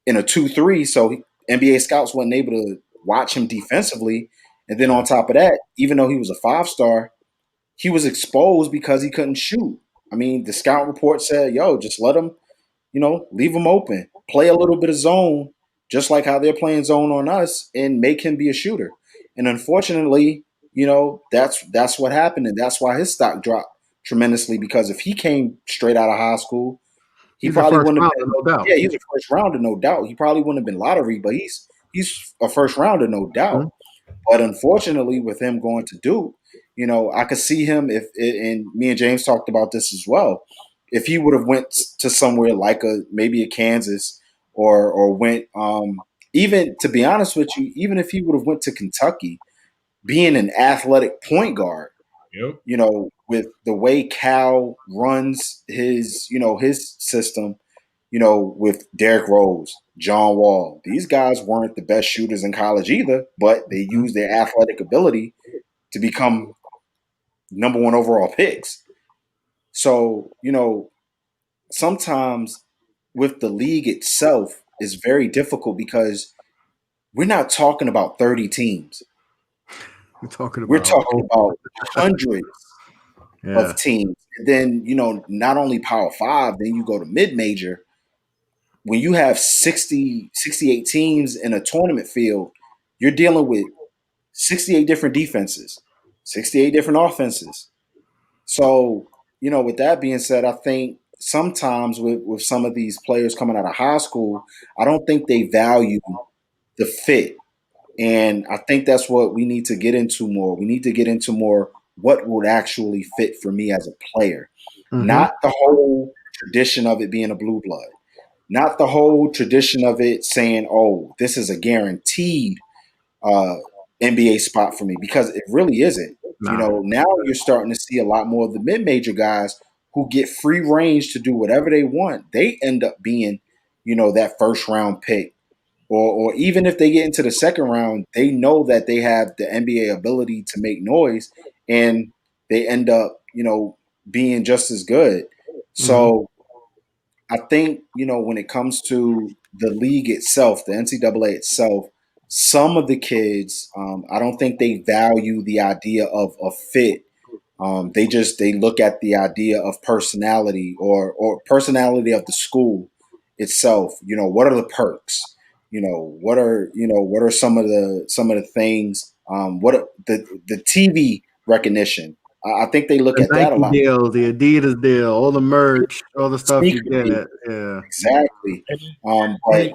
in a 2-3. So NBA scouts wasn't able to watch him defensively, and then on top of that, even though he was a 5-star, he was exposed because he couldn't shoot. I mean, the scout report said, "Yo, just let him." Leave him open, play a little bit of zone, just like how they're playing zone on us, and make him be a shooter. And unfortunately, that's what happened, and that's why his stock dropped tremendously. Because if he came straight out of high school, he probably wouldn't have been. No doubt. Yeah, he's a first rounder, no doubt. He probably wouldn't have been lottery, but he's a first rounder, no doubt. Mm-hmm. But unfortunately, with him going to Duke, I could see him and me and James talked about this as well. If he would have went to somewhere like maybe a Kansas or went, even to be honest with you, even if he would have went to Kentucky, being an athletic point guard, with the way Cal runs his system, with Derrick Rose, John Wall, these guys weren't the best shooters in college either, but they used their athletic ability to become number 1 overall picks. So, sometimes with the league itself is very difficult because we're not talking about 30 teams. We're talking about hundreds of teams. And then, not only Power 5, then you go to mid-major. When you have 68 teams in a tournament field, you're dealing with 68 different defenses, 68 different offenses. So, with that being said, I think sometimes with some of these players coming out of high school, I don't think they value the fit. And I think that's what we need to get into more. We need to get into more what would actually fit for me as a player, Mm-hmm. not the whole tradition of it being a blue blood, not the whole tradition of it saying, oh, this is a guaranteed uh, NBA spot for me, because it really isn't. Nah. Now you're starting to see a lot more of the mid-major guys who get free range to do whatever they want. They end up being, that first round pick, or even if they get into the second round, they know that they have the NBA ability to make noise, and they end up, being just as good. Mm-hmm. So I think, when it comes to the league itself, the NCAA itself, some of the kids, I don't think they value the idea of a fit. They look at the idea of personality, or personality of the school itself. What are the perks? What are some of the things? What are the TV recognition? I think they look The at that a Nike lot. deal, the Adidas deal, all the merch, all the stuff you Sneaker deal, get. Yeah. exactly. And But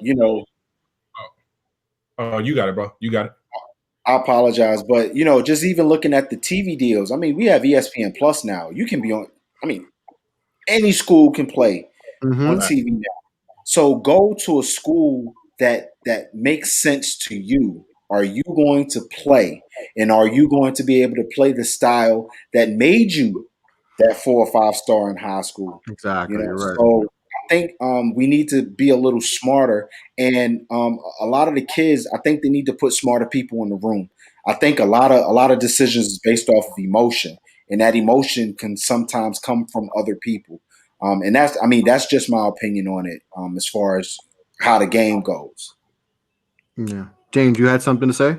oh, you got it, bro. You got it. I apologize, but just even looking at the TV deals, I mean, we have ESPN Plus now. You can be on. I mean, any school can play on Mm-hmm. TV now. So go to a school that makes sense to you. Are you going to play, and are you going to be able to play the style that made you that 4 or 5 star in high school? Exactly. You're right. So I think we need to be a little smarter, and a lot of the kids, I think they need to put smarter people in the room. I think a lot of decisions is based off of emotion, and that emotion can sometimes come from other people. And that's just my opinion on it, as far as how the game goes. Yeah. James, you had something to say?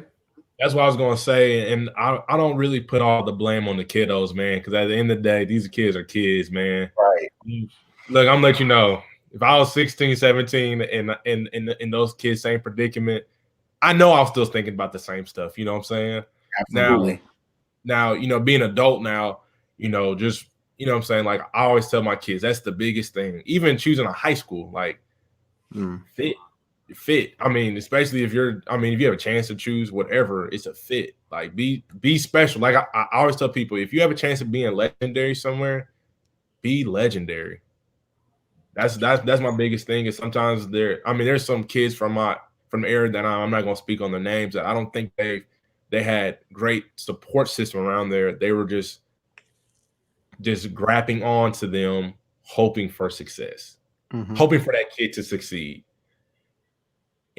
That's what I was gonna say, and I don't really put all the blame on the kiddos, man, because at the end of the day, these kids are kids, man. Right. Look, I'm gonna let you know. If I was 16, 17, and in those kids' same predicament, I know I was still thinking about the same stuff. You know what I'm saying? Absolutely. Now, being an adult now, just what I'm saying, like I always tell my kids, that's the biggest thing. Even choosing a high school, like fit. I mean, especially if you have a chance to choose whatever, it's a fit. Like be special. Like I always tell people, if you have a chance of being legendary somewhere, be legendary. That's my biggest thing. Is sometimes there's some kids from the area that I'm not gonna speak on their names, that I don't think they had great support system around there. They were just grabbing on to them, hoping for success, hoping for that kid to succeed.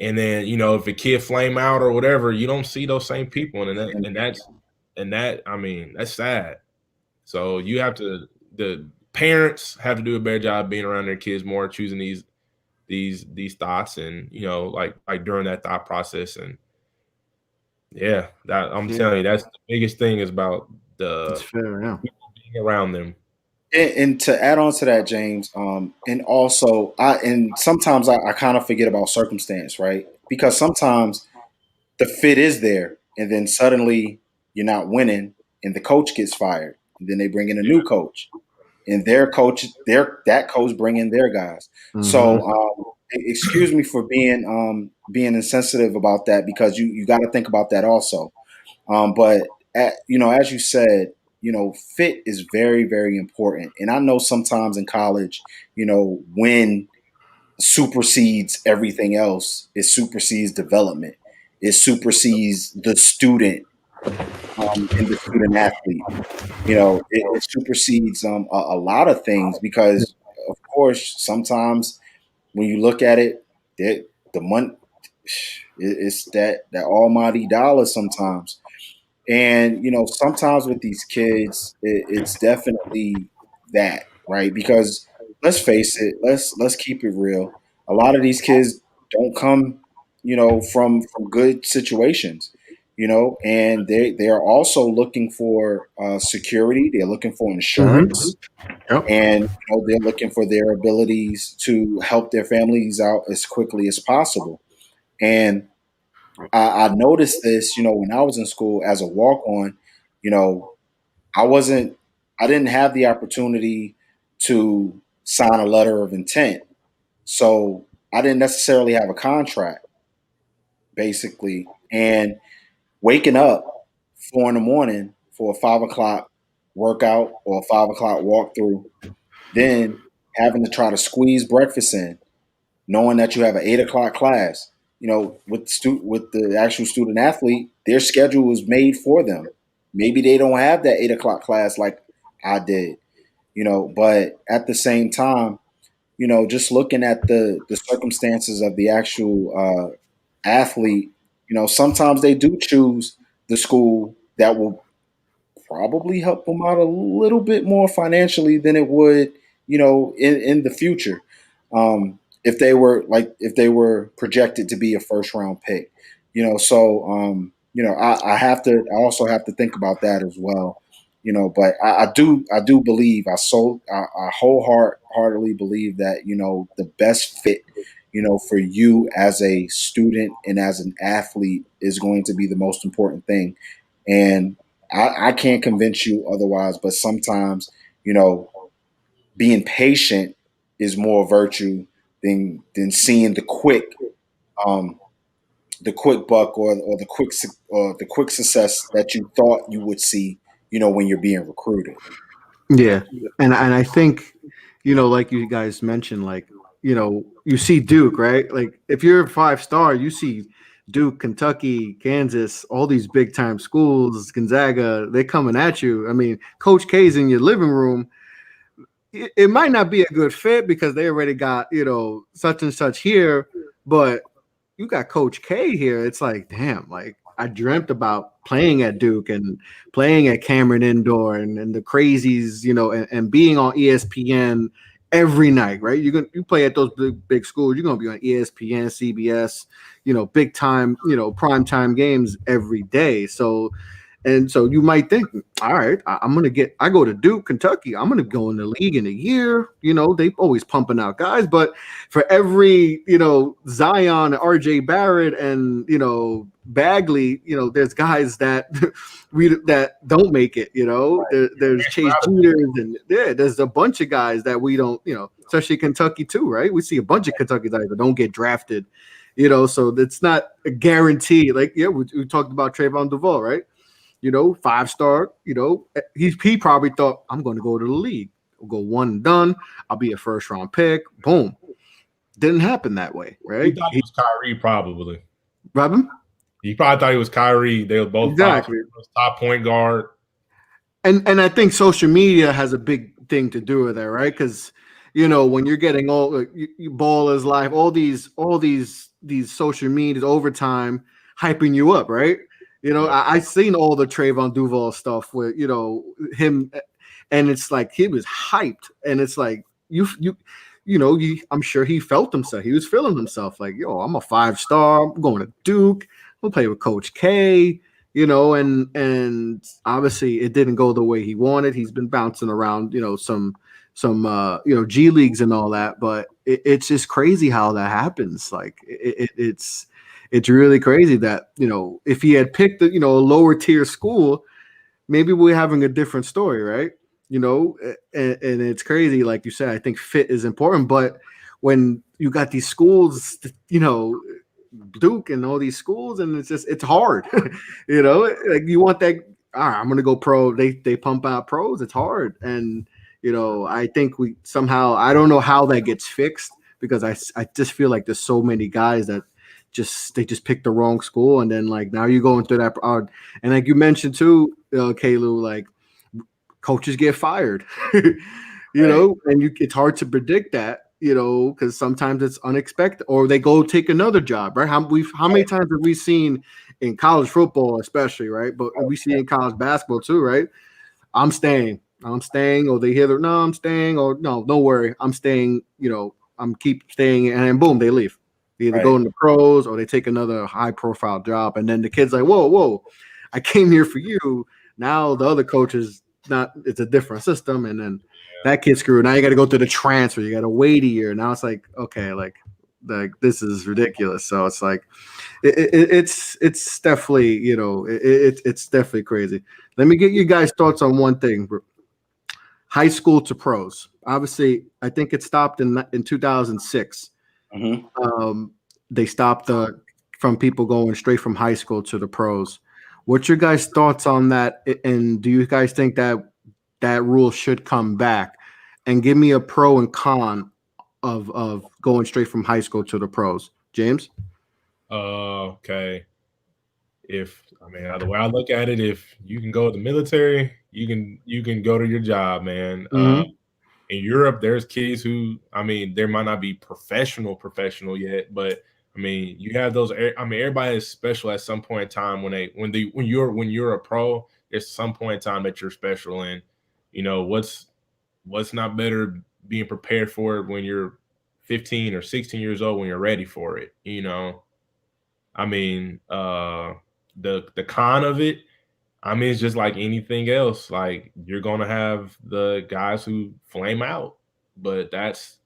And then, if a kid flame out or whatever, you don't see those same people, that's sad. So you have to, the parents have to do a better job being around their kids more, choosing these thoughts, and like during that thought process. And yeah, that I'm telling you, that's the biggest thing, is about It's fair, yeah. people being around them. And to add on to that, James, and also sometimes I kind of forget about circumstance, right? Because sometimes the fit is there, and then suddenly you're not winning, and the coach gets fired, and then they bring in a new coach, and that coach bring in their guys. So excuse me for being insensitive about that, because you got to think about that also. But as you said, fit is very, very important. And I know sometimes in college, when supersedes everything else, it supersedes development. It supersedes the student, and the student athlete. It supersedes a lot of things, because, of course, sometimes when you look at it, the money, it's that almighty dollar sometimes. And sometimes with these kids, it's definitely that, right? Because let's face it, let's keep it real. A lot of these kids don't come, from good situations, and they are also looking for security. They're looking for insurance, Yep. and they're looking for their abilities to help their families out as quickly as possible. And I noticed this, when I was in school as a walk on, you know, I wasn't, I didn't have the opportunity to sign a letter of intent. So I didn't necessarily have a contract, basically. And waking up 4 in the morning for a 5 o'clock workout or a 5 o'clock walkthrough, then having to try to squeeze breakfast in, knowing that you have an 8 o'clock class. With the actual student athlete, their schedule is made for them. Maybe they don't have that 8 o'clock class like I did, but at the same time, just looking at the circumstances of the actual athlete, sometimes they do choose the school that will probably help them out a little bit more financially than it would, in the future. If they were projected to be a first round pick, I also have to think about that as well. But I do believe I wholeheartedly believe that, the best fit, for you as a student and as an athlete is going to be the most important thing. And I can't convince you otherwise, but sometimes, being patient is more virtue than seeing um, the quick buck or the quick success that you thought you would see, when you're being recruited. Yeah, and I think, like you guys mentioned, like, you see Duke, right? Like, if you're a 5-star, you see Duke, Kentucky, Kansas, all these big time schools, Gonzaga, they're coming at you. I mean, Coach K's in your living room. It might not be a good fit because they already got, such and such here, but you got Coach K here. It's like, damn, like I dreamt about playing at Duke and playing at Cameron Indoor and the crazies, and being on ESPN every night, right? You play at those big schools, you're gonna be on ESPN, CBS, big time, prime time games every day. So you might think, all right, I go to Duke, Kentucky. I'm going to go in the league in a year. They always pumping out guys, but for every, Zion, RJ Barrett and, Bagley, there's guys that that don't make it, there's Chase Jeters and there's a bunch of guys that we don't, especially Kentucky too, right? We see a bunch of Kentucky guys that don't get drafted, so it's not a guarantee. Like, yeah, we talked about Trayvon Duval, right? 5-star, he probably thought, I'm going to go to the league. I'll go one and done. I'll be a first round pick. Boom. Didn't happen that way, right? He thought he was Kyrie, probably. Robin? He probably thought he was Kyrie. They were both exactly top point guard. And I think social media has a big thing to do with that, right? Because when you're getting all you ball is life, all these social medias overtime hyping you up, right? I seen all the Trayvon Duval stuff with, him, and it's like he was hyped, and it's like I'm sure he felt himself. He was feeling himself like, yo, I'm a 5-star. I'm going to Duke. We'll play with Coach K, and obviously it didn't go the way he wanted. He's been bouncing around, some G leagues and all that, but it's just crazy how that happens. Like it's really crazy that, if he had picked a lower tier school, maybe we're having a different story, right? And it's crazy. Like you said, I think fit is important, but when you got these schools, Duke and all these schools, and it's hard, like you want that, all right, I'm going to go pro. They pump out pros. It's hard. And, I think we somehow, I don't know how that gets fixed, because I just feel like there's so many guys that they just picked the wrong school, and then like now you're going through that, and like you mentioned too, Kaylu, like coaches get fired, and it's hard to predict that, because sometimes it's unexpected, or they go take another job, right? How many times have we seen in college football, especially, right? But we see in college basketball too, right? I'm staying, or they hear that, no, I'm staying, or no, don't worry, I'm staying, I'm keep staying, and then boom, they leave. They either go into pros or they take another high profile job. And then the kid's like, whoa, I came here for you. Now the other coach is not, it's a different system. And then that kid's screwed. Now you got to go through the transfer. You got to wait a year. Now it's like, okay, like this is ridiculous. So it's like, it's definitely, it's definitely crazy. Let me get you guys' thoughts on one thing. High school to pros. Obviously, I think it stopped in 2006. Mm-hmm. They stopped from people going straight from high school to the pros. What's your guys' thoughts on that? And do you guys think that that rule should come back, and give me a pro and con of going straight from high school to the pros. James? Okay. The way I look at it, if you can go to the military, you can go to your job, man. Mm-hmm. In Europe, there's kids who, there might not be professional yet, but you have those. Everybody is special at some point in time when you're a pro. There's some point in time that you're special, and what's not better being prepared for it when you're 15 or 16 years old when you're ready for it. The con of it, it's just like anything else. Like, you're gonna have the guys who flame out, but that's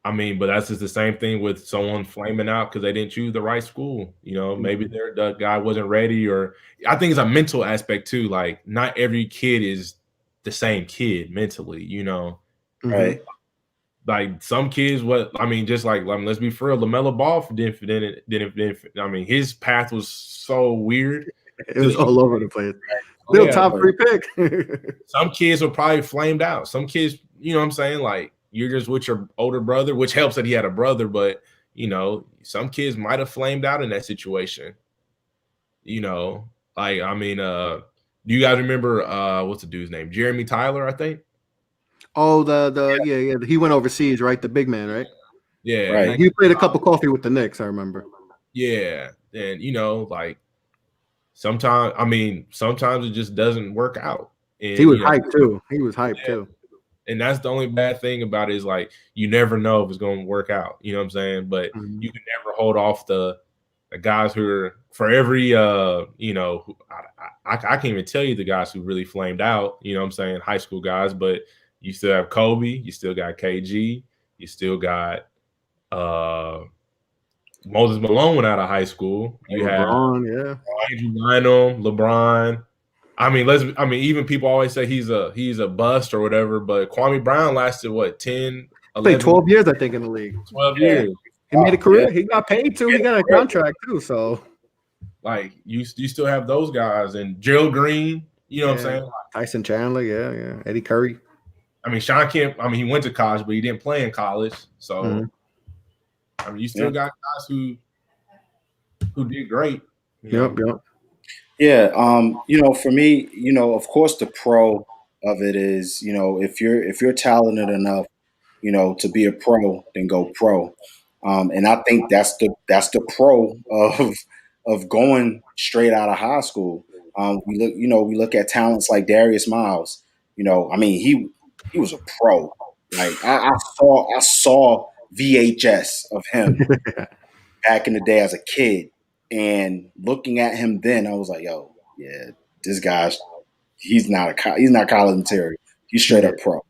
just the same thing with someone flaming out because they didn't choose the right school. Maybe the guy wasn't ready, or I think it's a mental aspect too. Like, not every kid is the same kid mentally. Right. Like, some kids, just like let's be for real, LaMelo Ball didn't. His path was so weird. It was all over the place. Still top 3 pick. Some kids were probably flamed out. Some kids, what I'm saying, like, you're just with your older brother, which helps that he had a brother, but some kids might have flamed out in that situation. Do you guys remember what's the dude's name? Jeremy Tyler, I think. Oh, yeah. He went overseas, right? The big man, right? Yeah. Right. He played a cup of coffee with the Knicks, I remember. Yeah. And like, sometimes it just doesn't work out. And, he was hyped too. He was hyped too. And that's the only bad thing about it, is like, you never know if it's going to work out. You know what I'm saying? But you can never hold off the guys who are, for every I can't even tell you the guys who really flamed out. You know what I'm saying? High school guys, but you still have Kobe, you still got KG, you still got Moses Malone went out of high school. You LeBron, Andrew Bynum, LeBron. Even people always say he's a bust or whatever, but Kwame Brown lasted 10, 11, played 12 years, I think, in the league. 12 years. He made a career. He got paid too. He got a contract too. So, like, you still have those guys, and Gerald Green. You know what I'm saying? Tyson Chandler, yeah. Eddie Curry. Sean Kemp. He went to college, but he didn't play in college. So, you still got guys who did great. Yep. Yeah. For me, of course, the pro of it is, if you're talented enough, to be a pro, then go pro. And I think that's the pro of going straight out of high school. We look at talents like Darius Miles. He was a pro. Like, I saw VHS of him back in the day as a kid, and looking at him then, I was like, yo, yeah, this guy's he's not college material. He's straight up pro.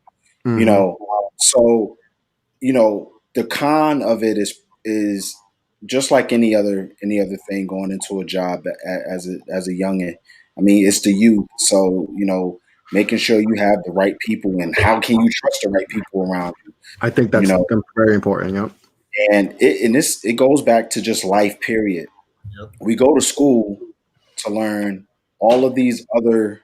So the con of it is just like any other thing going into a job as a youngin'. It's the youth. So making sure you have the right people, and how can you trust the right people around you? I think that's very important. Yep. And it goes back to just life, period. Yep. We go to school to learn all of these other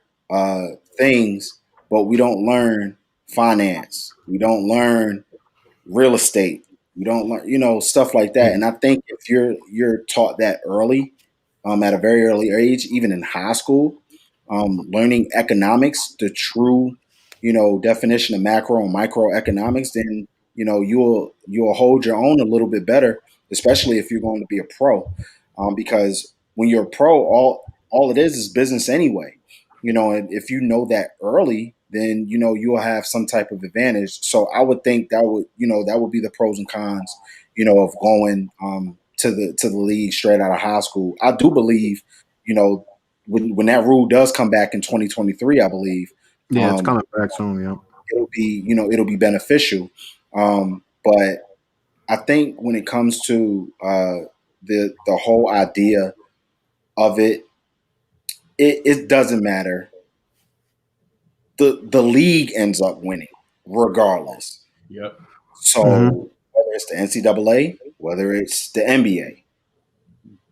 things, but we don't learn finance. We don't learn real estate. We don't learn, stuff like that. And I think if you're taught that early, at a very early age, even in high school, learning economics, the true, definition of macro and microeconomics, then you'll hold your own a little bit better, especially if you're going to be a pro, because when you're a pro, all it is business anyway. And if you know that early, then you'll have some type of advantage. So I would think that would be the pros and cons, of going to the league straight out of high school. I do believe, when that rule does come back in 2023, I believe. Yeah, it's coming back soon. Yeah, it'll be beneficial. But I think when it comes to the whole idea of it doesn't matter. The league ends up winning regardless. Yep. So whether it's the NCAA, whether it's the NBA,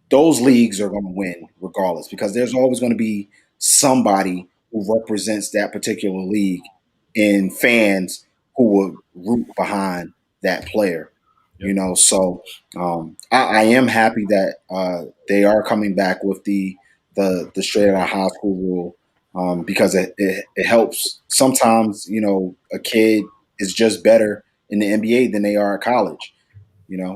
those leagues are going to win regardless, because there's always going to be somebody who represents that particular league and fans who would root behind that player. So I am happy that they are coming back with the straight out of high school rule, because it helps. Sometimes a kid is just better in the NBA than they are at college.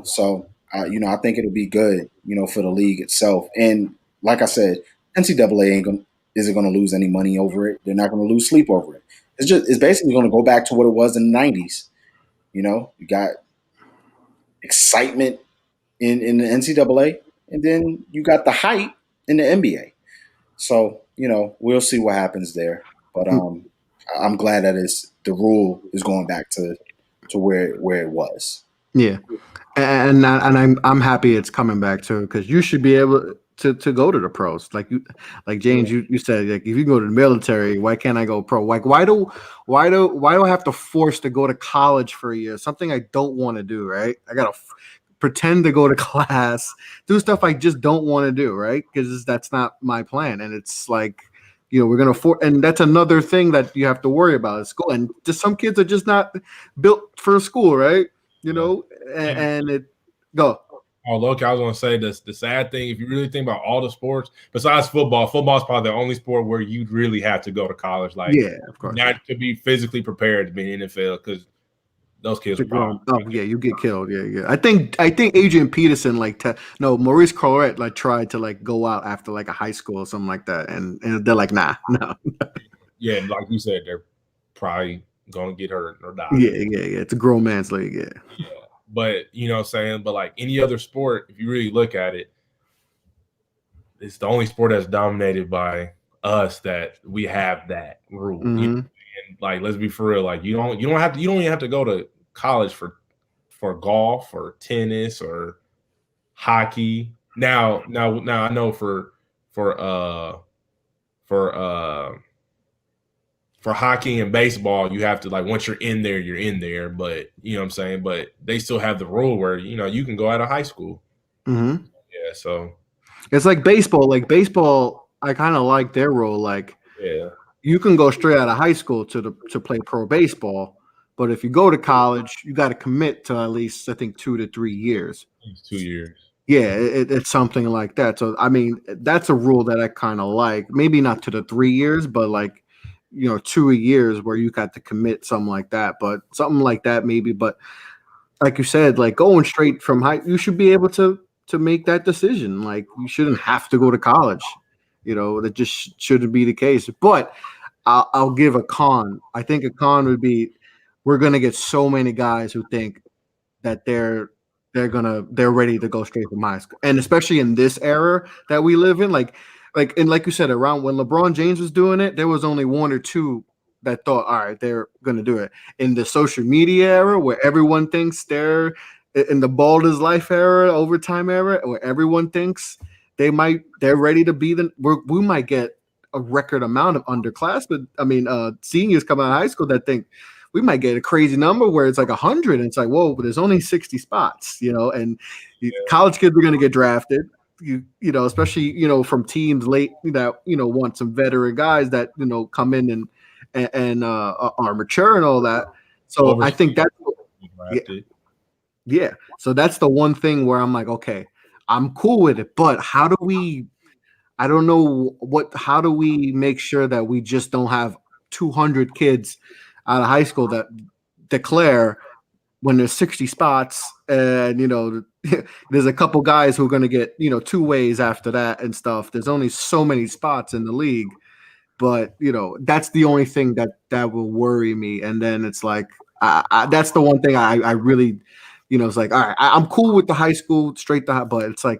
So I think it'll be good for the league itself. And like I said, NCAA isn't going to lose any money over it. They're not going to lose sleep over it. It's basically going to go back to what it was in the 90s. You got excitement in the NCAA, and then you got the hype in the NBA. So we'll see what happens there. But I'm glad that the rule is going back to where it was. Yeah, and I'm happy it's coming back too, because you should be able to go to the pros. Like James, you said, like, if you go to the military, why can't I go pro? Like, why do I have to force to go to college for a year? Something I don't want to do, right? I gotta pretend to go to class, do stuff I just don't want to do, right? Because that's not my plan. And it's like, we're gonna and that's another thing that you have to worry about at school. And just some kids are just not built for school, right? And it go. Oh, look, I was going to say this. The sad thing, if you really think about all the sports, besides football is probably the only sport where you really have to go to college. Like, yeah, of course, not to be physically prepared to be in the NFL, because those kids are grown. Oh yeah, you get killed. Yeah. I think Adrian Peterson, Maurice Claret, tried to go out after a high school or something like that, and they're like, nah, no. Yeah, like you said, they're probably going to get hurt or die. Yeah. It's a grown man's league. Yeah. But but like any other sport, if you really look at it, it's the only sport that's dominated by us that we have that rule. Mm-hmm. And let's be for real, you don't even have to go to college for golf or tennis or hockey. Now I know for hockey and baseball, you have to once you're in there, you're in there. But you know what I'm saying? But they still have the rule where you can go out of high school. Mm-hmm. Yeah, so it's like baseball. Like baseball, I kind of like their rule. You can go straight out of high school to play pro baseball, but if you go to college, you got to commit to at least, I think, 2 to 3 years. 2 years. Yeah, it's something like that. So I mean, that's a rule that I kind of like. Maybe not to the 3 years, but 2 years where you got to commit, something like that. But something like that maybe. But like you said, going straight from high, you should be able to make that decision. You shouldn't have to go to college. That just shouldn't be the case. But I'll give a con. I think a con would be we're gonna get so many guys who think that they're ready to go straight from high school, and especially in this era that we live in, like you said, around when LeBron James was doing it, there was only 1 or 2 that thought, all right, they're going to do it. In the social media era, where everyone thinks they're in the bald as life era, overtime era, where everyone thinks they're ready to be we might get a record amount of underclassmen. I mean, seniors coming out of high school that think we might get a crazy number where it's 100, and it's whoa, but there's only 60 spots, and college kids are going to get drafted. Especially from teams late that want some veteran guys that come in and are mature and all that. So I think that's yeah. So that's the one thing where I'm like, okay, I'm cool with it, but how do we make sure that we just don't have 200 kids out of high school that declare when there's 60 spots, and there's a couple guys who are going to get 2 ways after that and stuff. There's only so many spots in the league, but that's the only thing that will worry me. And then it's that's the one thing I really it's all right, I'm cool with the high school straight to high, but it's all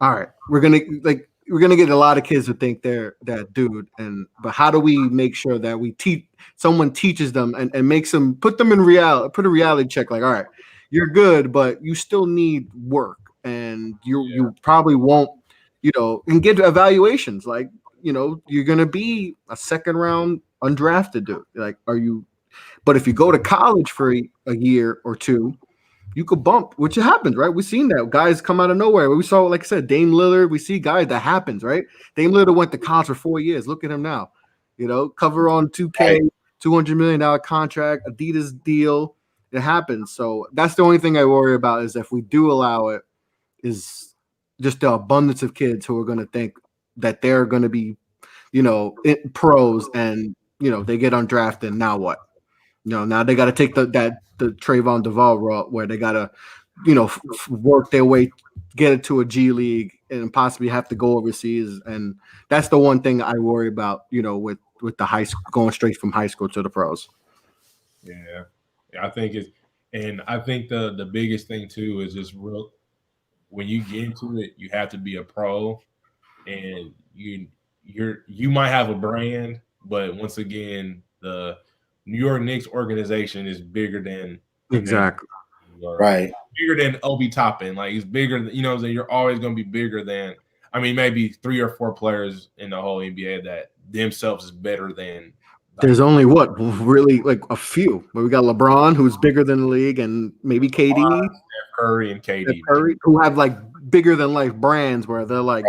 right, we're gonna get a lot of kids who think they're that dude, but how do we make sure that someone teaches them and makes them put a reality check, all right, you're good, but you still need work, and you probably won't, and get evaluations you're gonna be a second round undrafted dude. But if you go to college for a year or 2, you could bump, which happens, right? We've seen that guys come out of nowhere. We saw, like I said, Dame Lillard. We see guys that happens, right? Dame Lillard went to college for 4 years. Look at him now. Cover on 2K, $200 million contract, Adidas deal. It happens. So that's the only thing I worry about is if we do allow it, is just the abundance of kids who are going to think that they're going to be, pros, and they get undrafted. Now what? Now they got to take the Trayvon Duval route where they got to, work their way, get it to a G League, and possibly have to go overseas. And that's the one thing I worry about, with the high school, going straight from high school to the pros. Yeah, I think I think the biggest thing too is just real. When you get into it, you have to be a pro, and you might have a brand, but once again, the New York Knicks organization is bigger than exactly right, bigger than Obi Toppin. Like it's bigger than, you're always going to be bigger than. I mean, maybe 3 or 4 players in the whole NBA that themselves is better than. There's only really like a few. But we got LeBron, who's bigger than the league, and maybe KD, Steph Curry, and KD, who have like bigger than life brands where they're like,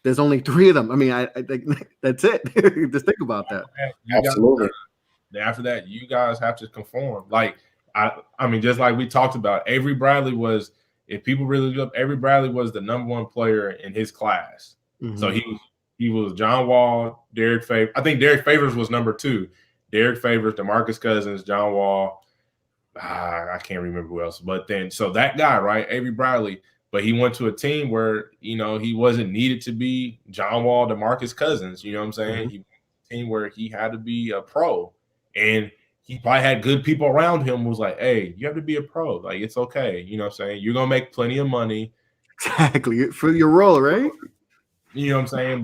there's only 3 of them. I mean, I think that's it. Just think about that. Absolutely. After that, you guys have to conform. Like I mean, just like we talked about, Avery Bradley was. If people really look up, Avery Bradley was the number 1 player in his class. Mm-hmm. So he was John Wall, Derek Favors. I think Derek Favors was number 2. Derek Favors, DeMarcus Cousins, John Wall. I can't remember who else. But then, so that guy, right, Avery Bradley, but he went to a team where, he wasn't needed to be John Wall, DeMarcus Cousins. You know what I'm saying? Mm-hmm. He went to a team where he had to be a pro. And he probably had good people around him who was like, hey, you have to be a pro. Like, it's okay. You know what I'm saying? You're going to make plenty of money. Exactly. For your role, right? You know what I'm saying?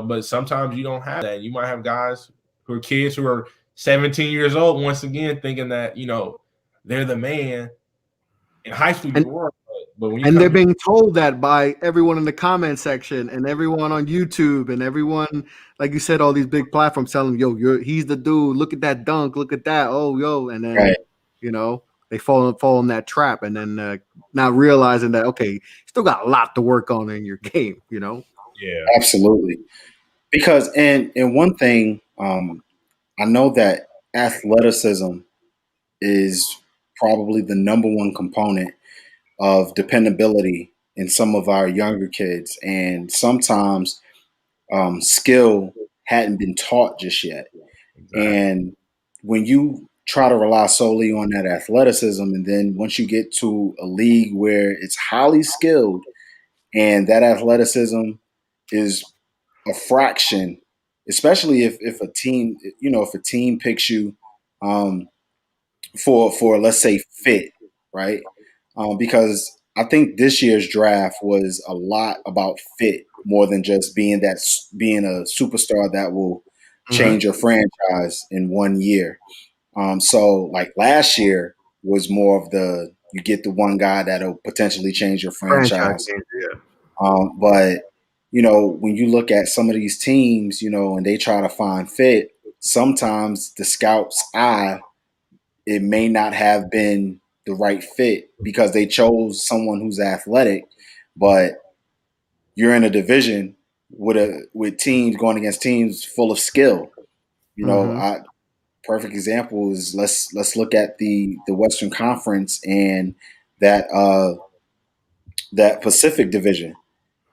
But sometimes you don't have that. You might have guys who are kids who are 17 years old, once again, thinking that, they're the man. In high school, you were. But when they're being told that by everyone in the comment section and everyone on YouTube and everyone, like you said, all these big platforms telling them, yo, he's the dude. Look at that dunk. Look at that. Oh, yo. And then, they fall in that trap, and then not realizing that, okay, still got a lot to work on in your game, Yeah, absolutely. Because and one thing, I know that athleticism is probably the number 1 component of dependability in some of our younger kids, and sometimes skill hadn't been taught just yet. Exactly. And when you try to rely solely on that athleticism, and then once you get to a league where it's highly skilled and that athleticism is a fraction, especially if a team, if a team picks you for let's say fit, right? Because I think this year's draft was a lot about fit more than just being a superstar that will change your franchise in 1 year. So like last year was more of you get the one guy that'll potentially change your franchise. But when you look at some of these teams, and they try to find fit, sometimes the scout's eye, it may not have been the right fit because they chose someone who's athletic, but you're in a division with teams going against teams full of skill. Perfect example is let's look at the Western Conference and that Pacific Division.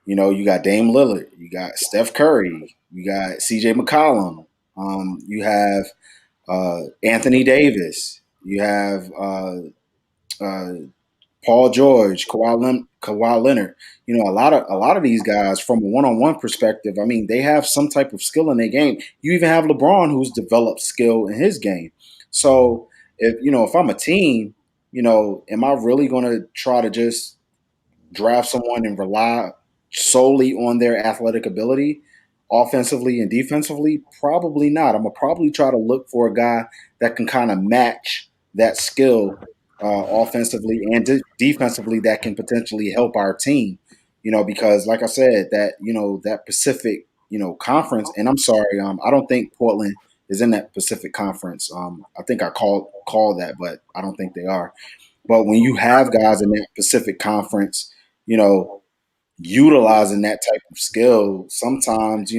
You got Dame Lillard, you got Steph Curry, you got CJ McCollum, you have Anthony Davis, you have Paul George, Kawhi Leonard. A lot of these guys from a one-on-one perspective, I mean, they have some type of skill in their game. You even have LeBron, who's developed skill in his game. So if I'm a team, am I really going to try to just draft someone and rely solely on their athletic ability, offensively and defensively? Probably not. I'm gonna probably try to look for a guy that can kind of match that skill offensively and defensively that can potentially help our team. Because like I said, that Pacific, conference, and I'm sorry, I don't think Portland is in that Pacific conference. I think I call that, but I don't think they are. But when you have guys in that Pacific conference, utilizing that type of skill, sometimes,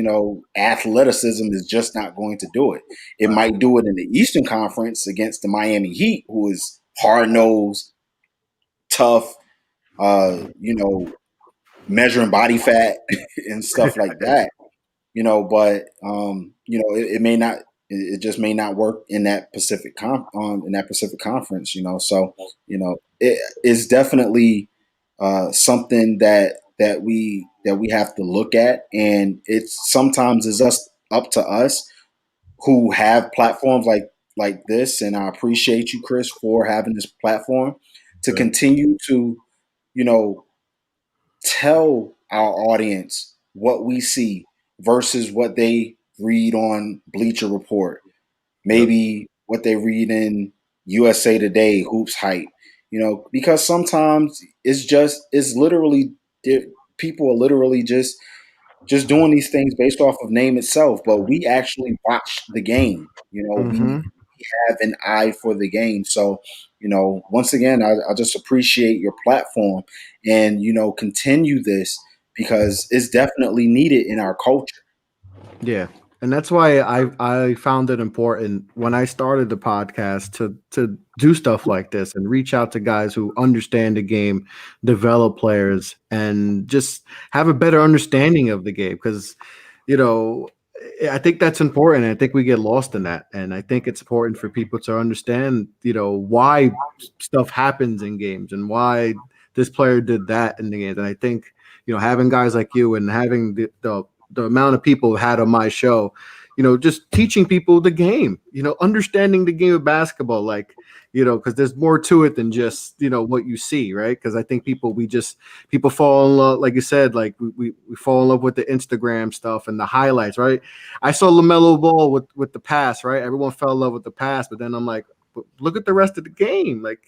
athleticism is just not going to do it. It might do it in the Eastern Conference against the Miami Heat, who is hard nosed, tough, measuring body fat and stuff like that. But it may not. It just may not work in that Pacific Conference. So it is definitely something that we have to look at, and it's sometimes is us up to us who have platforms like this. And I appreciate you, Chris, for having this platform to continue to you know tell our audience what we see versus what they read on Bleacher Report, maybe what they read in USA Today, Hoops Hype, because sometimes it's literally people are literally just doing these things based off of name itself, but we actually watch the game. We have an eye for the game. So, once again, I just appreciate your platform and, continue this because it's definitely needed in our culture. Yeah. And that's why I found it important when I started the podcast to do stuff like this and reach out to guys who understand the game, develop players, and just have a better understanding of the game. Because, I think that's important. I think we get lost in that. And I think it's important for people to understand, why stuff happens in games and why this player did that in the games. And I think, having guys like you and having the amount of people who had on my show, just teaching people the game, understanding the game of basketball, like, because there's more to it than just, what you see, right? Because I think people fall in love, like you said, like we fall in love with the Instagram stuff and the highlights, right? I saw LaMelo Ball with the pass, right? Everyone fell in love with the pass, but then I'm like, but look at the rest of the game. Like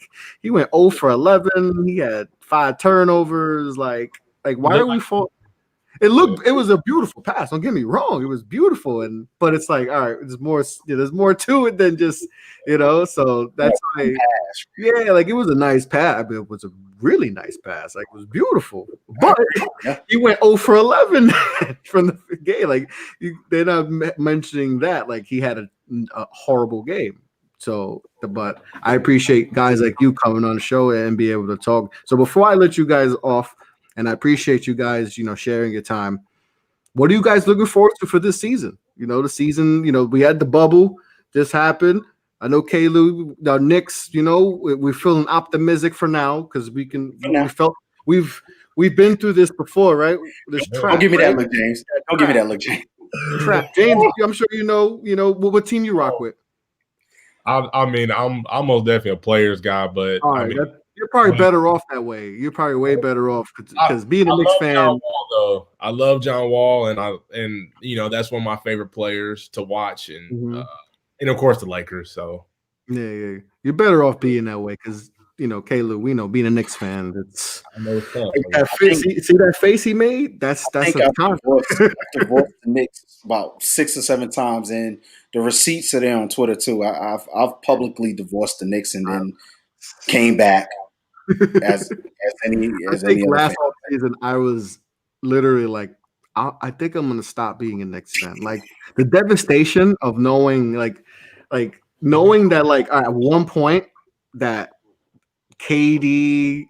he went 0 for 11. He had 5 turnovers. Like why are we fall? It was a beautiful pass. Don't get me wrong. It was beautiful. But it's like, all right, there's more to it than just, so that's why, yeah, like it was a nice pass. I mean, it was a really nice pass. Like it was beautiful, but he went 0 for 11 from the game. Like they're not mentioning that, like he had a horrible game. So, but I appreciate guys like you coming on the show and be able to talk. So before I let you guys off, and I appreciate you guys, sharing your time. What are you guys looking forward to for this season? The season, we had the bubble. This happened. I know Kaylu, the Knicks, we're feeling optimistic for now because we've been through this before, right? This trap. Don't give me that look, James. Don't give me that look, James. Trap. James, I'm sure you know what team you rock with. I mean, I'm most definitely a players guy, but all right, you're probably better off that way. You're probably way better off because being a Knicks fan. John Wall, though. I love John Wall, and that's one of my favorite players to watch, and of course the Lakers. So yeah, you're better off being that way because Kaylu, we know being a Knicks fan. It's see that face he made. That's I've divorced the Knicks about 6 or 7 times, and the receipts are there on Twitter too. I've publicly divorced the Knicks and then came back as any last season. I was literally like, I think I'm gonna stop being a Knicks fan. Like the devastation of knowing, like knowing that, like at one point that KD,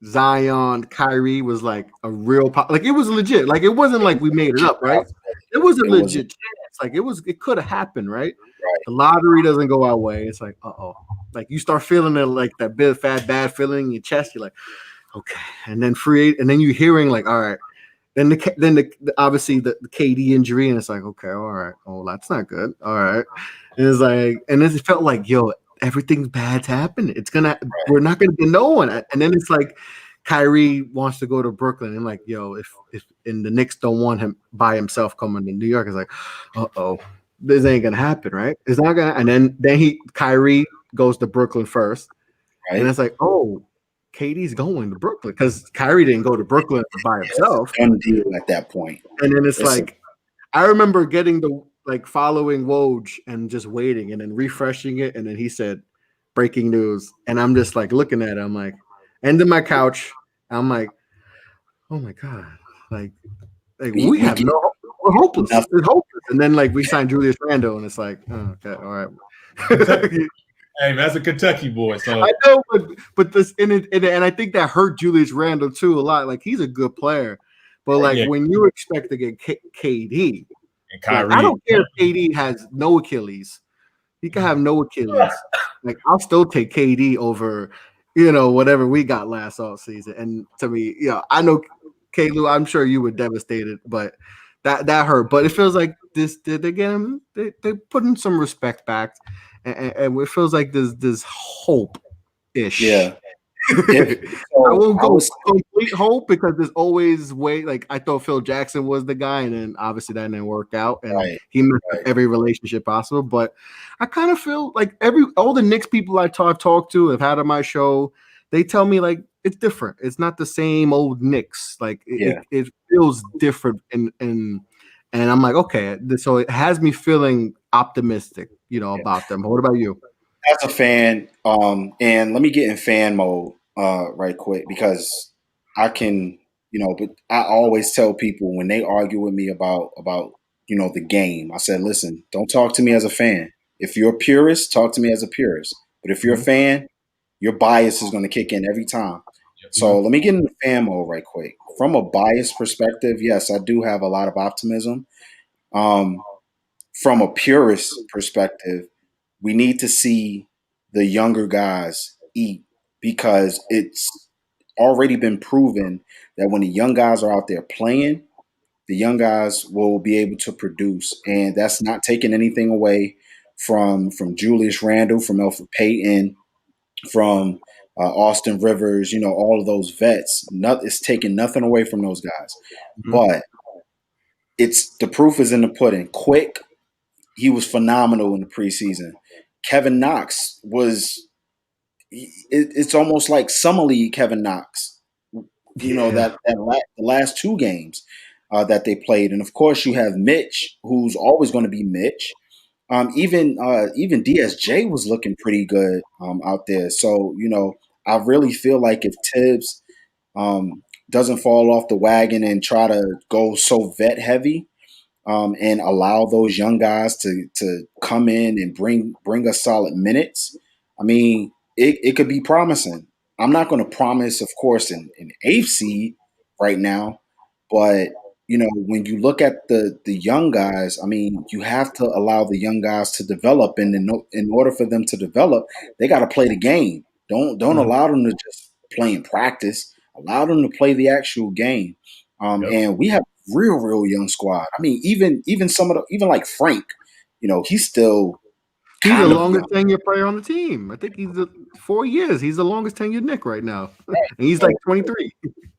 Zion, Kyrie was like a real like it was legit. Like it wasn't like we made it up, right? It was a legit chance. Like it could have happened, right? The lottery doesn't go our way. It's like, like you start feeling it, like that bad feeling in your chest. You're like, okay, and then and then you're hearing like, all right. Then obviously the KD injury, and it's like, okay, all right, that's not good. All right, and it's like, and then it felt like, yo, everything's bad's happening. We're not gonna get no one. And then it's like Kyrie wants to go to Brooklyn, and like, yo, if and the Knicks don't want him by himself coming to New York, it's like, this ain't gonna happen, right? It's not gonna. And then Kyrie goes to Brooklyn first, right? And it's like, KD's going to Brooklyn because Kyrie didn't go to Brooklyn by himself. Done deal at that point. And then it's like, I remember getting following Woj and just waiting and then refreshing it. And then he said, breaking news. And I'm just like looking at it. I'm like, and then my couch. I'm like, oh my God. like We we have get no, we're hopeless. nothing. It's hopeless. And then like we signed Julius Randle, and it's like, oh, okay, all right. Kentucky. Hey, that's a Kentucky boy. So I know, but this and I think that hurt Julius Randle too a lot. Like he's a good player, but like yeah, when you expect to get KD, and like Kyrie. I don't care if KD has no Achilles. He can have no Achilles. Like I'll still take KD over, whatever we got last off season. And to me, I know Kaylu, I'm sure you were devastated, but that hurt. But it feels like this did again. They putting some respect back, and it feels like there's hope ish. Yeah. I So won't I go was complete hope because there's always way. Like I thought Phil Jackson was the guy, and then obviously that didn't work out, and right, he messed up right. every relationship possible. But I kind of feel like all the Knicks people I've talked to, have had on my show, they tell me like it's different. It's not the same old Knicks. Like Yeah. it feels different, and I'm like, okay, so it has me feeling optimistic, about them. What about you? As a fan, and let me get in fan mode right quick because I can, but I always tell people when they argue with me about the game, I said, listen, don't talk to me as a fan. If you're a purist, talk to me as a purist. But if you're a Mhm. fan, your bias is going to kick in every time. So let me get into fan mode right quick. From a bias perspective, yes, I do have a lot of optimism. Um, from a purist perspective, we need to see the younger guys eat because it's already been proven that when the young guys are out there playing, the young guys will be able to produce, and that's not taking anything away from Julius Randle, from Elfrid Payton, from Austin Rivers. All of those vets. It's taking nothing away from those guys, Mhm. but it's the proof is in the pudding. Quick, he was phenomenal in the preseason. Kevin Knox was. It's almost like summer league Kevin Knox. Yeah. The last two games that they played, and of course you have Mitch, who's always going to be Mitch. Even DSJ was looking pretty good out there. So I really feel like if Tibbs doesn't fall off the wagon and try to go so vet heavy, and allow those young guys to come in and bring us solid minutes. I mean, it could be promising. I'm not going to promise, of course, an eighth seed right now, but when you look at the young guys, I mean, you have to allow the young guys to develop, and in order for them to develop, they got to play the game. Don't Mhm. allow them to just play in practice. Allow them to play the actual game. Yep. And we have real young squad. I mean, even some of the even like Frank, he's still He's the kind of longest young. tenured player on the team. I think he's 4 years. He's the longest tenured Nick right now, and he's like So 23.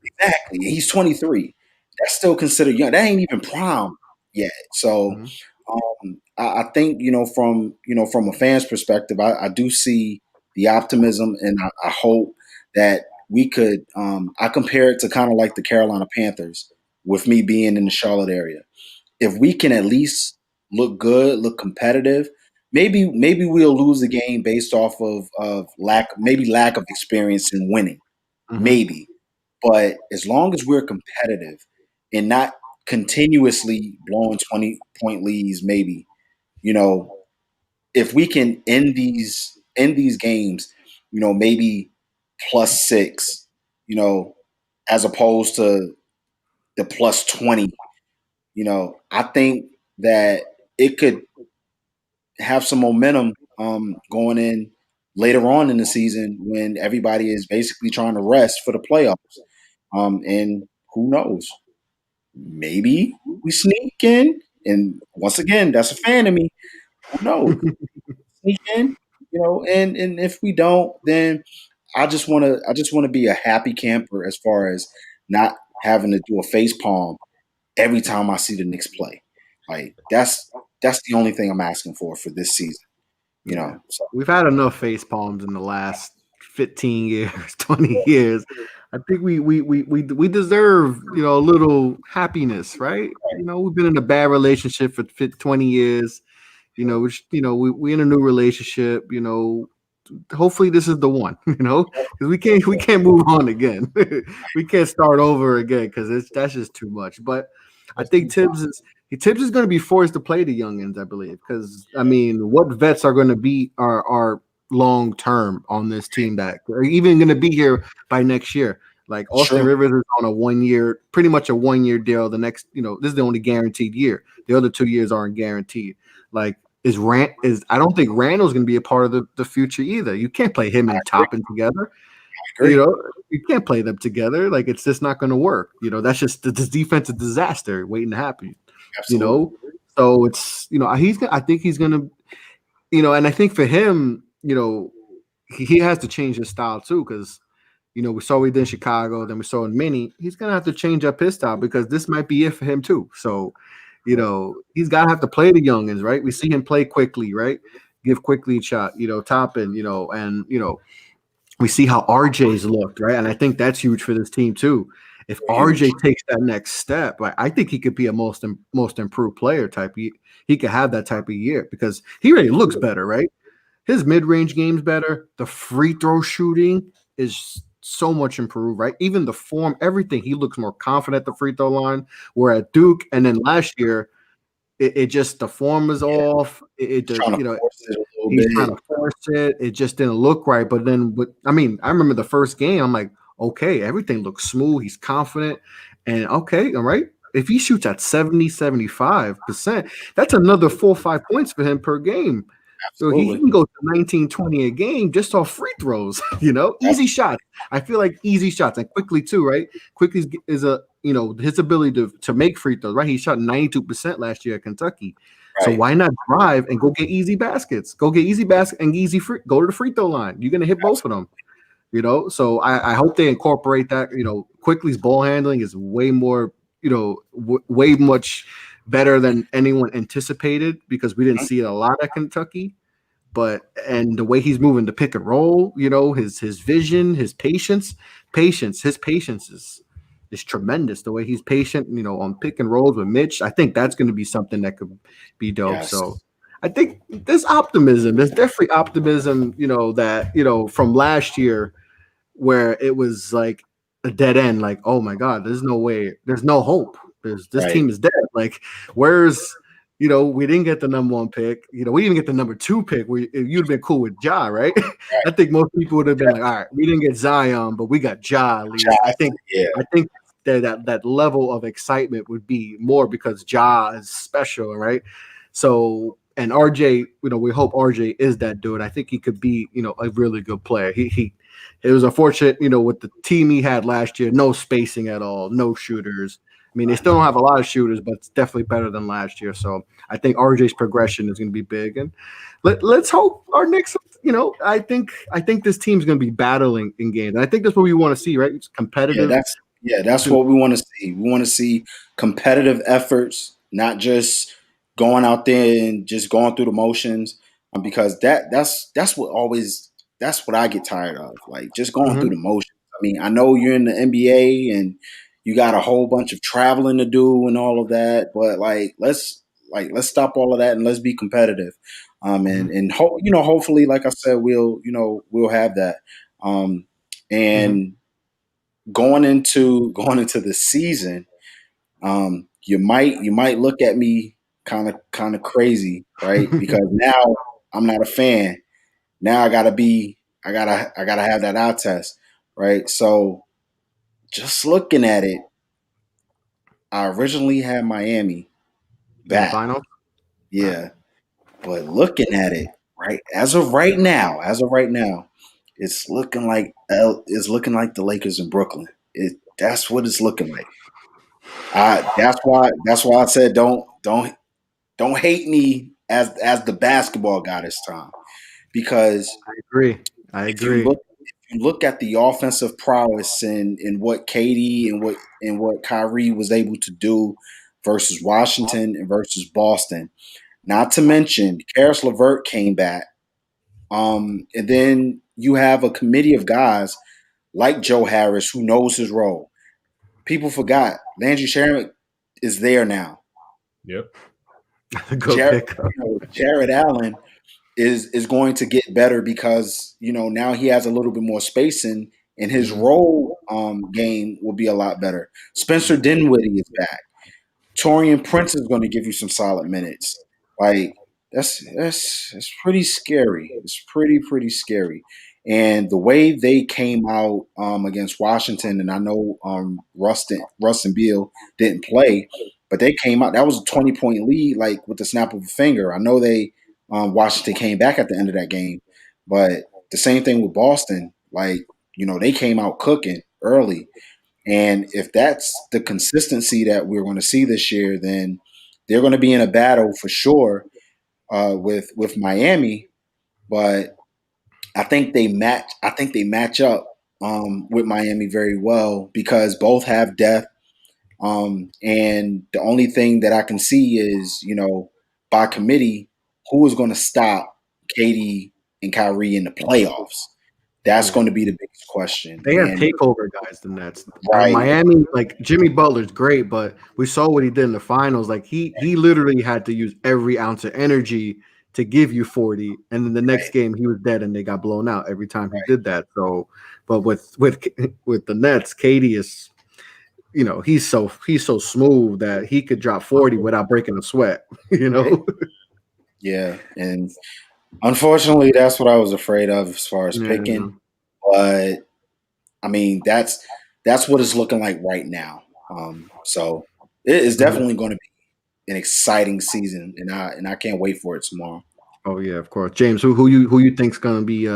exactly, he's 23. That's still considered young. That ain't even prime yet. So Mhm. I think from a fan's perspective, I do see the optimism, and I hope that we could. I compare it to kind of like the Carolina Panthers, with me being in the Charlotte area. If we can at least look good, look competitive, maybe we'll lose the game based off of lack of experience in winning. Mhm. Maybe. But as long as we're competitive and not continuously blowing 20-point leads, maybe, you know, if we can end these games, maybe +6, as opposed to the +20, I think that it could have some momentum going in later on in the season when everybody is basically trying to rest for the playoffs. And who knows? Maybe we sneak in. And once again, that's a fan of me. Who knows? Sneak in, and if we don't, then I just wanna be a happy camper as far as not having to do a face palm every time I see the Knicks play. Like that's the only thing I'm asking for this season. Yeah, So we've had enough face palms in the last 15 years, 20 years. I think we deserve a little happiness, right? We've been in a bad relationship for 20 years. Which we in a new relationship. hopefully this is the one, because we can't move on again. We can't start over again because that's just too much. But I think Tibbs is going to be forced to play the youngins, I believe, because I mean, what vets are going to be are long term on this team that are even going to be here by next year. Like Austin True. Rivers is on a 1 year, pretty much a 1 year deal. The next, this is the only guaranteed year. The other 2 years aren't guaranteed. Like I don't think Randall's going to be a part of the future either. You can't play him and Toppin together. Agree. You can't play them together. Like it's just not going to work. That's just this defensive disaster waiting to happen. Absolutely. So it's I think he's going to, and I think for him, he has to change his style too because. We saw he did in Chicago, then we saw in Mini. He's gonna have to change up his style because this might be it for him too. So, he's gotta have to play the youngins, right? We see him play quickly, right? Give quickly a shot, Toppin, and we see how RJ's looked, right? And I think that's huge for this team too. If RJ takes that next step, like I think he could be a most improved player type. He could have that type of year because he really looks better, right? His mid-range game's better. The free throw shooting is so much improved, right? Even the form, everything. He looks more confident at the free throw line. We're at Duke, and then last year, it just the form was off. He's trying to force it. It just didn't look right. But then, I remember the first game. I'm like, okay, everything looks smooth. He's confident, and okay, all right. If he shoots at 75%, that's another 4 or 5 points for him per game. Absolutely. So he can go to 19, 20 a game just off free throws, easy shots. I feel like easy shots and quickly too, right? Quickly is his ability to make free throws, right? He shot 92% last year at Kentucky. Right. So why not drive and go get easy baskets? Go get easy basket and go to the free throw line. You're going to hit both of them, So I hope they incorporate that. Quickly's ball handling is way more, way much better than anyone anticipated because we didn't see it a lot at Kentucky. And the way he's moving to pick and roll, his vision, his patience is tremendous. The way he's patient, on pick and rolls with Mitch, I think that's going to be something that could be dope. Yes. So I think there's optimism. There's definitely optimism, that, from last year where it was like a dead end. Like, oh my God, there's no way. There's no hope. This team is dead. Like, where's we didn't get the number 1 pick. We didn't even get the number 2 pick. You'd have been cool with Ja, right? I think most people would have been like, all right, we didn't get Zion, but we got Ja. I think that level of excitement would be more because Ja is special, right? So, and RJ, we hope RJ is that dude. I think he could be, a really good player. It was unfortunate, with the team he had last year, no spacing at all, no shooters. They still don't have a lot of shooters, but it's definitely better than last year. So I think RJ's progression is going to be big, and let's hope our next. I think this team's going to be battling in games, and I think that's what we want to see, right? It's competitive. That's what we want to see. We want to see competitive efforts, not just going out there and just going through the motions, because that's what I get tired of, like just going through the motions. I know you're in the NBA and you got a whole bunch of traveling to do and all of that, but let's stop all of that and let's be competitive. Hopefully, like I said, we'll have that. And going into the season, you might look at me kind of crazy, right? Because now I'm not a fan. Now I gotta have that eye test, right? So just looking at it, I originally had Miami back. Final? Yeah. But looking at it, right, as of right now, it's looking like the Lakers in Brooklyn. That's what it's looking like. That's why I said don't hate me as the basketball guy this time, because I agree. If you look at the offensive prowess and what Katie and what Kyrie was able to do versus Washington and versus Boston, not to mention Karis LeVert came back, and then you have a committee of guys like Joe Harris who knows his role. People forgot Landry Sharon is there now. Yep. Jared Allen is going to get better because now he has a little bit more spacing and his Mhm. role game will be a lot better. Spencer Dinwiddie is back. Torian Prince is going to give you some solid minutes. Like that's pretty scary. It's pretty scary. And the way they came out against Washington, and I know Russ and Beal didn't play, but they came out. That was a 20-point lead, like with the snap of a finger. I know they Washington came back at the end of that game, but the same thing with Boston. Like they came out cooking early, and if that's the consistency that we're going to see this year, then they're going to be in a battle for sure with Miami. But I think they match. I think they match up with Miami very well because both have depth. And the only thing that I can see is, by committee, who is going to stop Katie and Kyrie in the playoffs? That's Yeah. going to be the biggest question. They have And takeover guys the Nets. Right. Miami, like Jimmy Butler's great, but we saw what he did in the finals. Like he literally had to use every ounce of energy to give you 40, and then the next game he was dead and they got blown out every time he did that. So, but with the Nets, Katie is, he's so smooth that he could drop 40 without breaking a sweat. Yeah, and unfortunately, that's what I was afraid of as far as Yeah. picking. But I mean, that's what it's looking like right now. So it is definitely going to be an exciting season, and I can't wait for it tomorrow. Oh yeah, of course. James, who you think's gonna be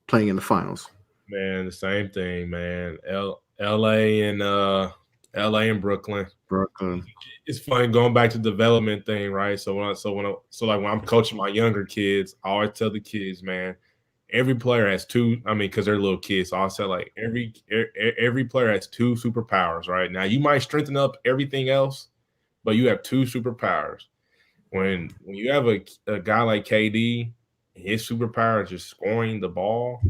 playing in the finals? Man, the same thing, man. L.A. and Brooklyn. Brooklyn. It's funny going back to the development thing, right? So when I'm coaching my younger kids, I always tell the kids, man, every player has two. I mean, because they're little kids, so I'll say like every player has two superpowers, right? Now you might strengthen up everything else, but you have two superpowers. When you have a guy like KD, his superpower is just scoring the ball,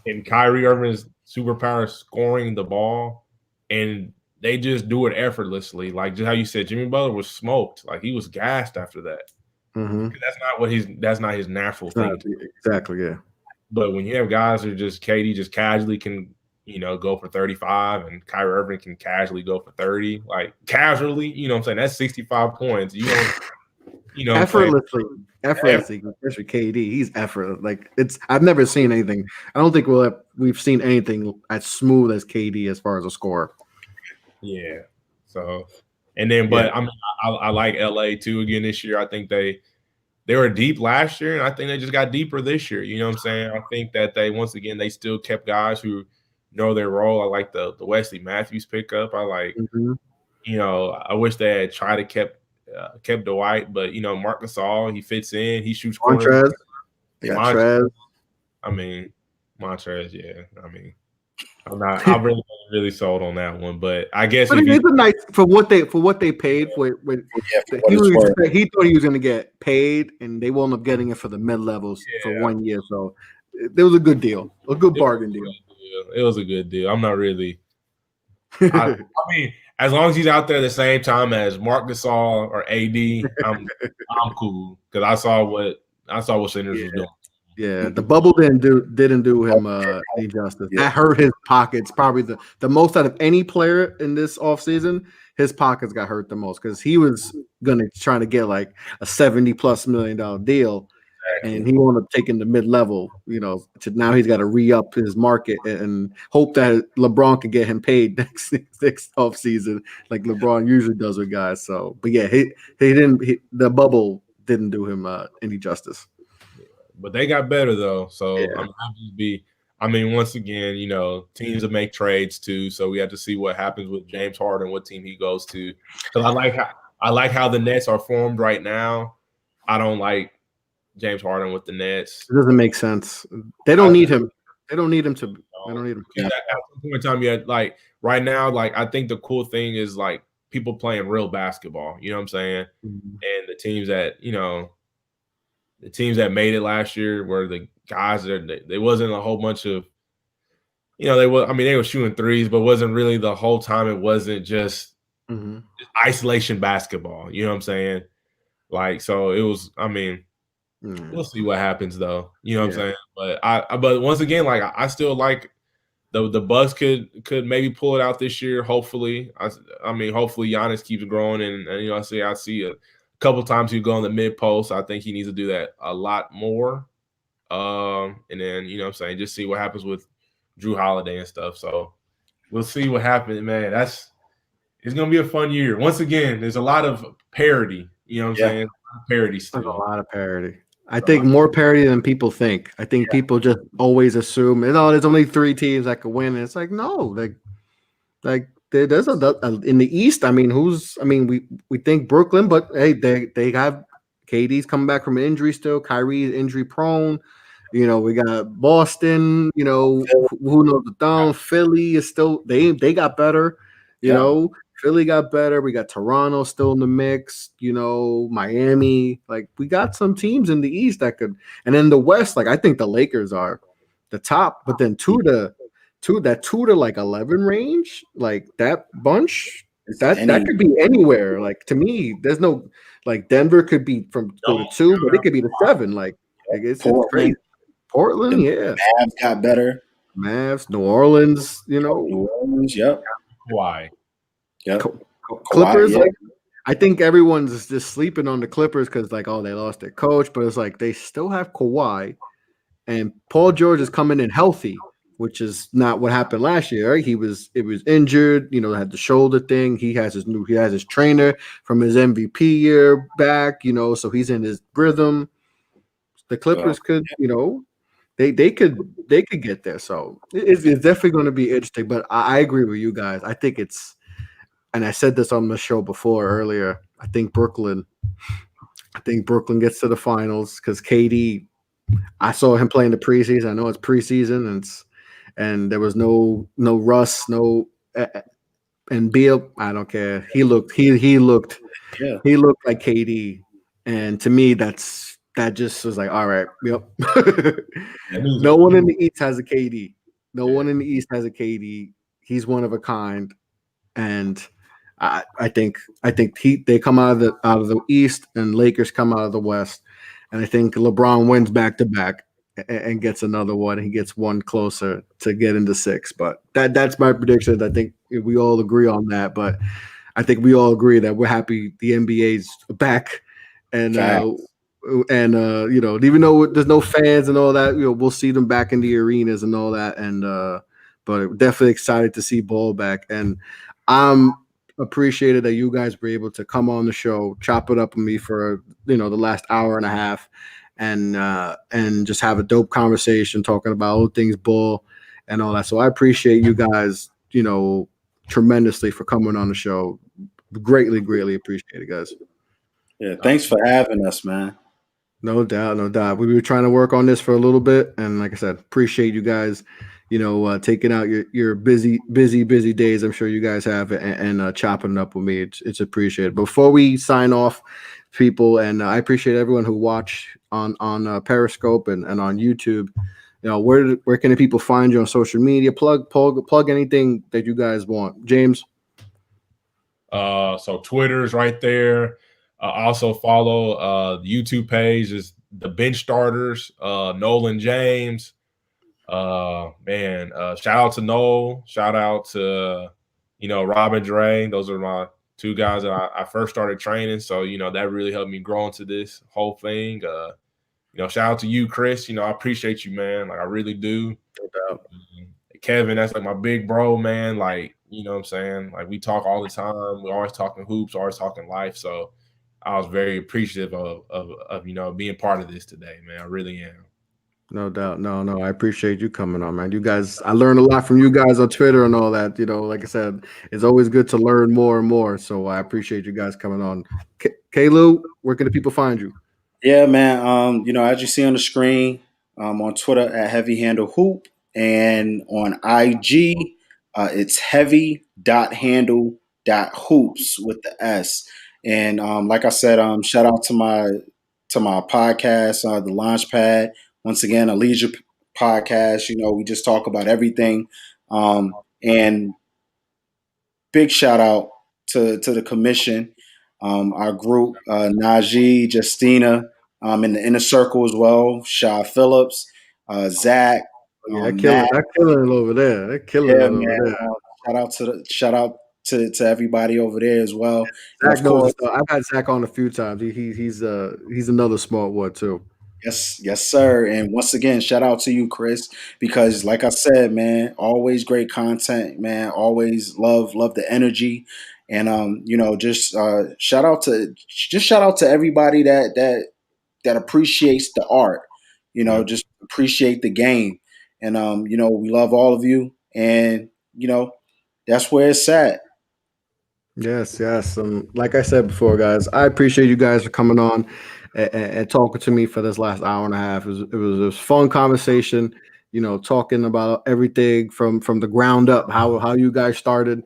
and Kyrie Irving's superpower is scoring the ball, and they just do it effortlessly. Like just how you said, Jimmy Butler was smoked. Like he was gassed after that. Mm-hmm. That's not his natural thing. Exactly, yeah. But when you have guys who just KD just casually can, go for 35 and Kyrie Irving can casually go for 30, like casually, what I'm saying? That's 65 points. Effortlessly, especially KD. He's effortless. Like I've never seen anything. I don't think we've seen anything as smooth as KD as far as a scorer. Yeah. So, and then, but I mean, I like LA too again this year. I think they were deep last year, and I think they just got deeper this year. You know what I'm saying? I think that they still kept guys who know their role. I like the Wesley Matthews pickup. I like, I wish they had tried to kept Dwight, but Marc Gasol, he fits in. He shoots corners. Montrez. I mean, Montrez, yeah. I mean, I'm really sold on that one, but I guess but it's a nice for what they paid for it. He thought he was going to get paid, and they wound up getting it for the mid levels for 1 year. So it was a good deal, a good bargain deal. It was a good deal. I'm not really. I mean, as long as he's out there at the same time as Marc Gasol or AD, I'm cool because I saw what Sanders was doing. Yeah, the bubble didn't do him any justice. That hurt his pockets. Probably the most out of any player in this offseason. His pockets got hurt the most because he was gonna try to get like a $70+ million deal, and he wound up taking the mid level. To now he's got to re-up his market and hope that LeBron can get him paid next offseason, like LeBron usually does with guys. So, but yeah, he didn't. The bubble didn't do him any justice. But they got better though, so once again, teams will make trades too, so we have to see what happens with James Harden, what team he goes to. Because I like how the Nets are formed right now. I don't like James Harden with the Nets. It doesn't make sense. They don't need him. They don't need him to. They don't need him. At some point in time, you had like right now, like I think the cool thing is like people playing real basketball. You know what I'm saying? Mm-hmm. And the teams that made it last year were the guys that there wasn't a whole bunch of, they were shooting threes, but wasn't really the whole time. It wasn't just isolation basketball. You know what I'm saying? Like, so it was, We'll see what happens though. You know what I'm Yeah. saying? But once again, like I still like the Bucks could maybe pull it out this year. Hopefully, I mean, hopefully Giannis keeps growing, and you know, I see a couple times he go on the mid post. I think he needs to do that a lot more. And then you know what I'm saying, just see what happens with Drew Holiday and stuff. So we'll see what happens, man. It's gonna be a fun year. Once again, there's a lot of parity. You know what I'm saying? Parity There's a still. lot of parity. I think more parity than people think. I think people just always assume, there's only 3 teams that could win. And it's like, no, there's in the East. I mean, we think Brooklyn, but hey, they have KD's coming back from an injury still. Kyrie's injury prone. You know, we got Boston. You know, who knows the down? Philly is still they got better. You know, Philly got better. We got Toronto still in the mix. You know, Miami. Like we got some teams in the East that could, and in the West, like I think the Lakers are the top, but then two to like 11 range, like that bunch, that could be anywhere. Like to me, there's no like Denver could be go to 2, but it could be to 7. Like it's crazy. Portland, yeah. Mavs got better. Mavs, New Orleans, you know. New Orleans, yep. Why? Yep. Clippers, Kawhi, like I think everyone's just sleeping on the Clippers because like, oh, they lost their coach, but it's like they still have Kawhi, and Paul George is coming in healthy, which is not what happened last year. Right? It was injured, you know, had the shoulder thing. He has his trainer from his MVP year back, you know, so he's in his rhythm. The Clippers could, you know, they could get there. So it's definitely going to be interesting. But I agree with you guys. I think and I said this on the show before earlier. I think Brooklyn gets to the finals because KD. I saw him playing the preseason. I know it's preseason, and there was no Russ, no and Beal. I don't care. He looked like KD, and to me, that just was like, all right, yep. No one in the East has a KD. No one in the East has a KD. He's one of a kind, and I think they come out of the East, and Lakers come out of the West, and I think LeBron wins back to back and gets another one. He gets one closer to get into 6, but that's my prediction. I think we all agree on that, but I think we all agree that we're happy the NBA's back, and you know, even though there's no fans and all that, you know, we'll see them back in the arenas and all that, and but definitely excited to see ball back, and I'm appreciated that you guys were able to come on the show, chop it up with me for the last hour and a half, and just have a dope conversation talking about all things ball and all that. So I appreciate you guys, tremendously for coming on the show. Greatly appreciate it, guys. Yeah, thanks for having us, man. No doubt, no doubt. We were trying to work on this for a little bit, and like I said, appreciate you guys, taking out your busy days. I'm sure you guys have, and chopping it up with me. It's appreciated. Before we sign off, people, and I appreciate everyone who watch on Periscope and on YouTube. Where can the people find you on social media? Plug anything that you guys want, James. So Twitter's right there. Also follow the YouTube page is the Bench Starters, Nolan James. Shout out to Noel. Shout out to Rob and Dre. Those are my 2 guys that I first started training. So that really helped me grow into this whole thing. Shout out to you, Chris. I appreciate you, man. Like I really do. No doubt. Kevin, that's like my big bro, man. Like, you know what I'm saying? Like we talk all the time. We're always talking hoops, always talking life. So I was very appreciative of being part of this today, man. I really am. No doubt. No, I appreciate you coming on, man. You guys, I learned a lot from you guys on Twitter and all that. Like I said, it's always good to learn more and more. So I appreciate you guys coming on. Kaylu, where can the people find you? Yeah, man. As you see on the screen, on Twitter at Heavy Handle Hoop, and on IG, it's heavy.handle.hoops with the S. And like I said, shout out to my podcast, the Launchpad. Once again, a leisure podcast. We just talk about everything. And big shout out to the commission, our group, Najee, Justina, in the inner circle as well. Shy Phillips, Zach, Oh, yeah, Matt. they're killing it over there. They're killing Yeah, it over man. there. Shout out to everybody over there as well. And Zach of knows his course, stuff. I've had Zach on a few times. He's another smart one too. yes, sir. And once again, shout out to you, Chris, because like I said, man, always great content, man. Always love the energy. And just shout out to everybody that appreciates the art, Yeah. just appreciate the game. And we love all of you. And that's where it's at. Yes, yes. Like I said before, guys, I appreciate you guys for coming on and talking to me for this last hour and a half. It was a fun conversation. Talking about everything from the ground up, how you guys started,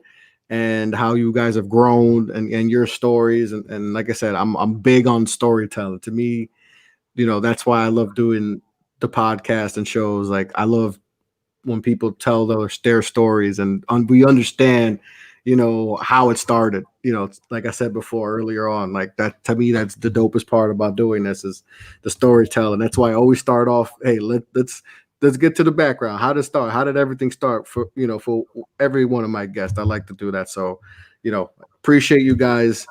and how you guys have grown, and your stories. And like I said, I'm big on storytelling. To me, that's why I love doing the podcast and shows. Like I love when people tell their stories and we understand how it started. Like I said before earlier on, like that, to me, that's the dopest part about doing this is the storytelling. That's why I always start off, hey, let's get to the background. How did it start? How did everything start? For every one of my guests, I like to do that. So appreciate you guys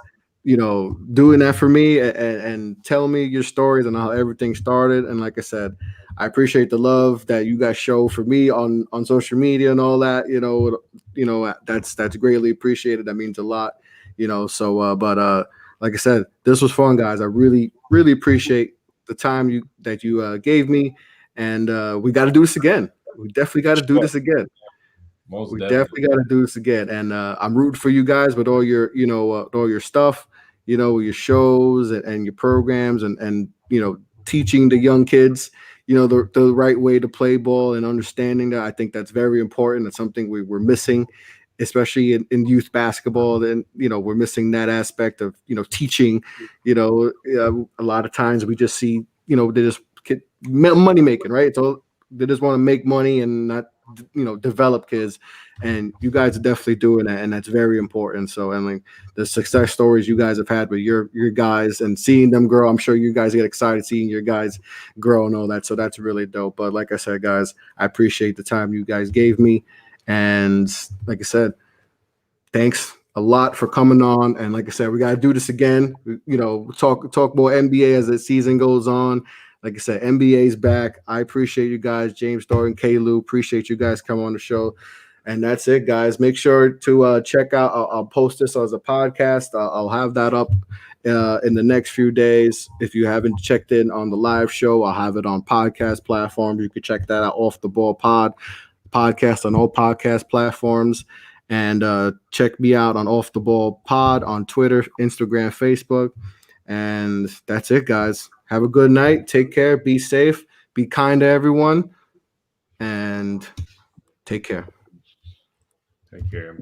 doing that for me and telling me your stories and how everything started. And like I said, I appreciate the love that you guys show for me on social media and all that. That's greatly appreciated. That means a lot. But like I said, this was fun, guys. I really really appreciate the time that you gave me, and we got to do this again. We definitely got to do Sure. this again. Most We definitely. definitely got to do this again, and I'm rooting for you guys with all your, with all your stuff, your shows and your programs, and teaching the young kids, the right way to play ball and understanding that. I think that's very important. It's something we're missing, especially in youth basketball. Then we're missing that aspect of teaching. A lot of times we just see they just money making, right? So they just want to make money and not develop kids, and you guys are definitely doing that, and that's very important. So, and like the success stories you guys have had with your guys and seeing them grow, I'm sure you guys get excited seeing your guys grow and all that. So that's really dope. But like I said, guys, I appreciate the time you guys gave me, and like I said, thanks a lot for coming on. And like I said, we got to do this again. Talk more NBA as the season goes on. Like I said, NBA's back. I appreciate you guys, James Thornton, Kaylu. Appreciate you guys coming on the show. And that's it, guys. Make sure to check out. I'll post this as a podcast. I'll have that up in the next few days. If you haven't checked in on the live show, I'll have it on podcast platforms. You can check that out, Off the Ball podcast on all podcast platforms. And check me out on Off the Ball Pod on Twitter, Instagram, Facebook. And that's it, guys. Have a good night. Take care. Be safe. Be kind to everyone. And take care. Take care.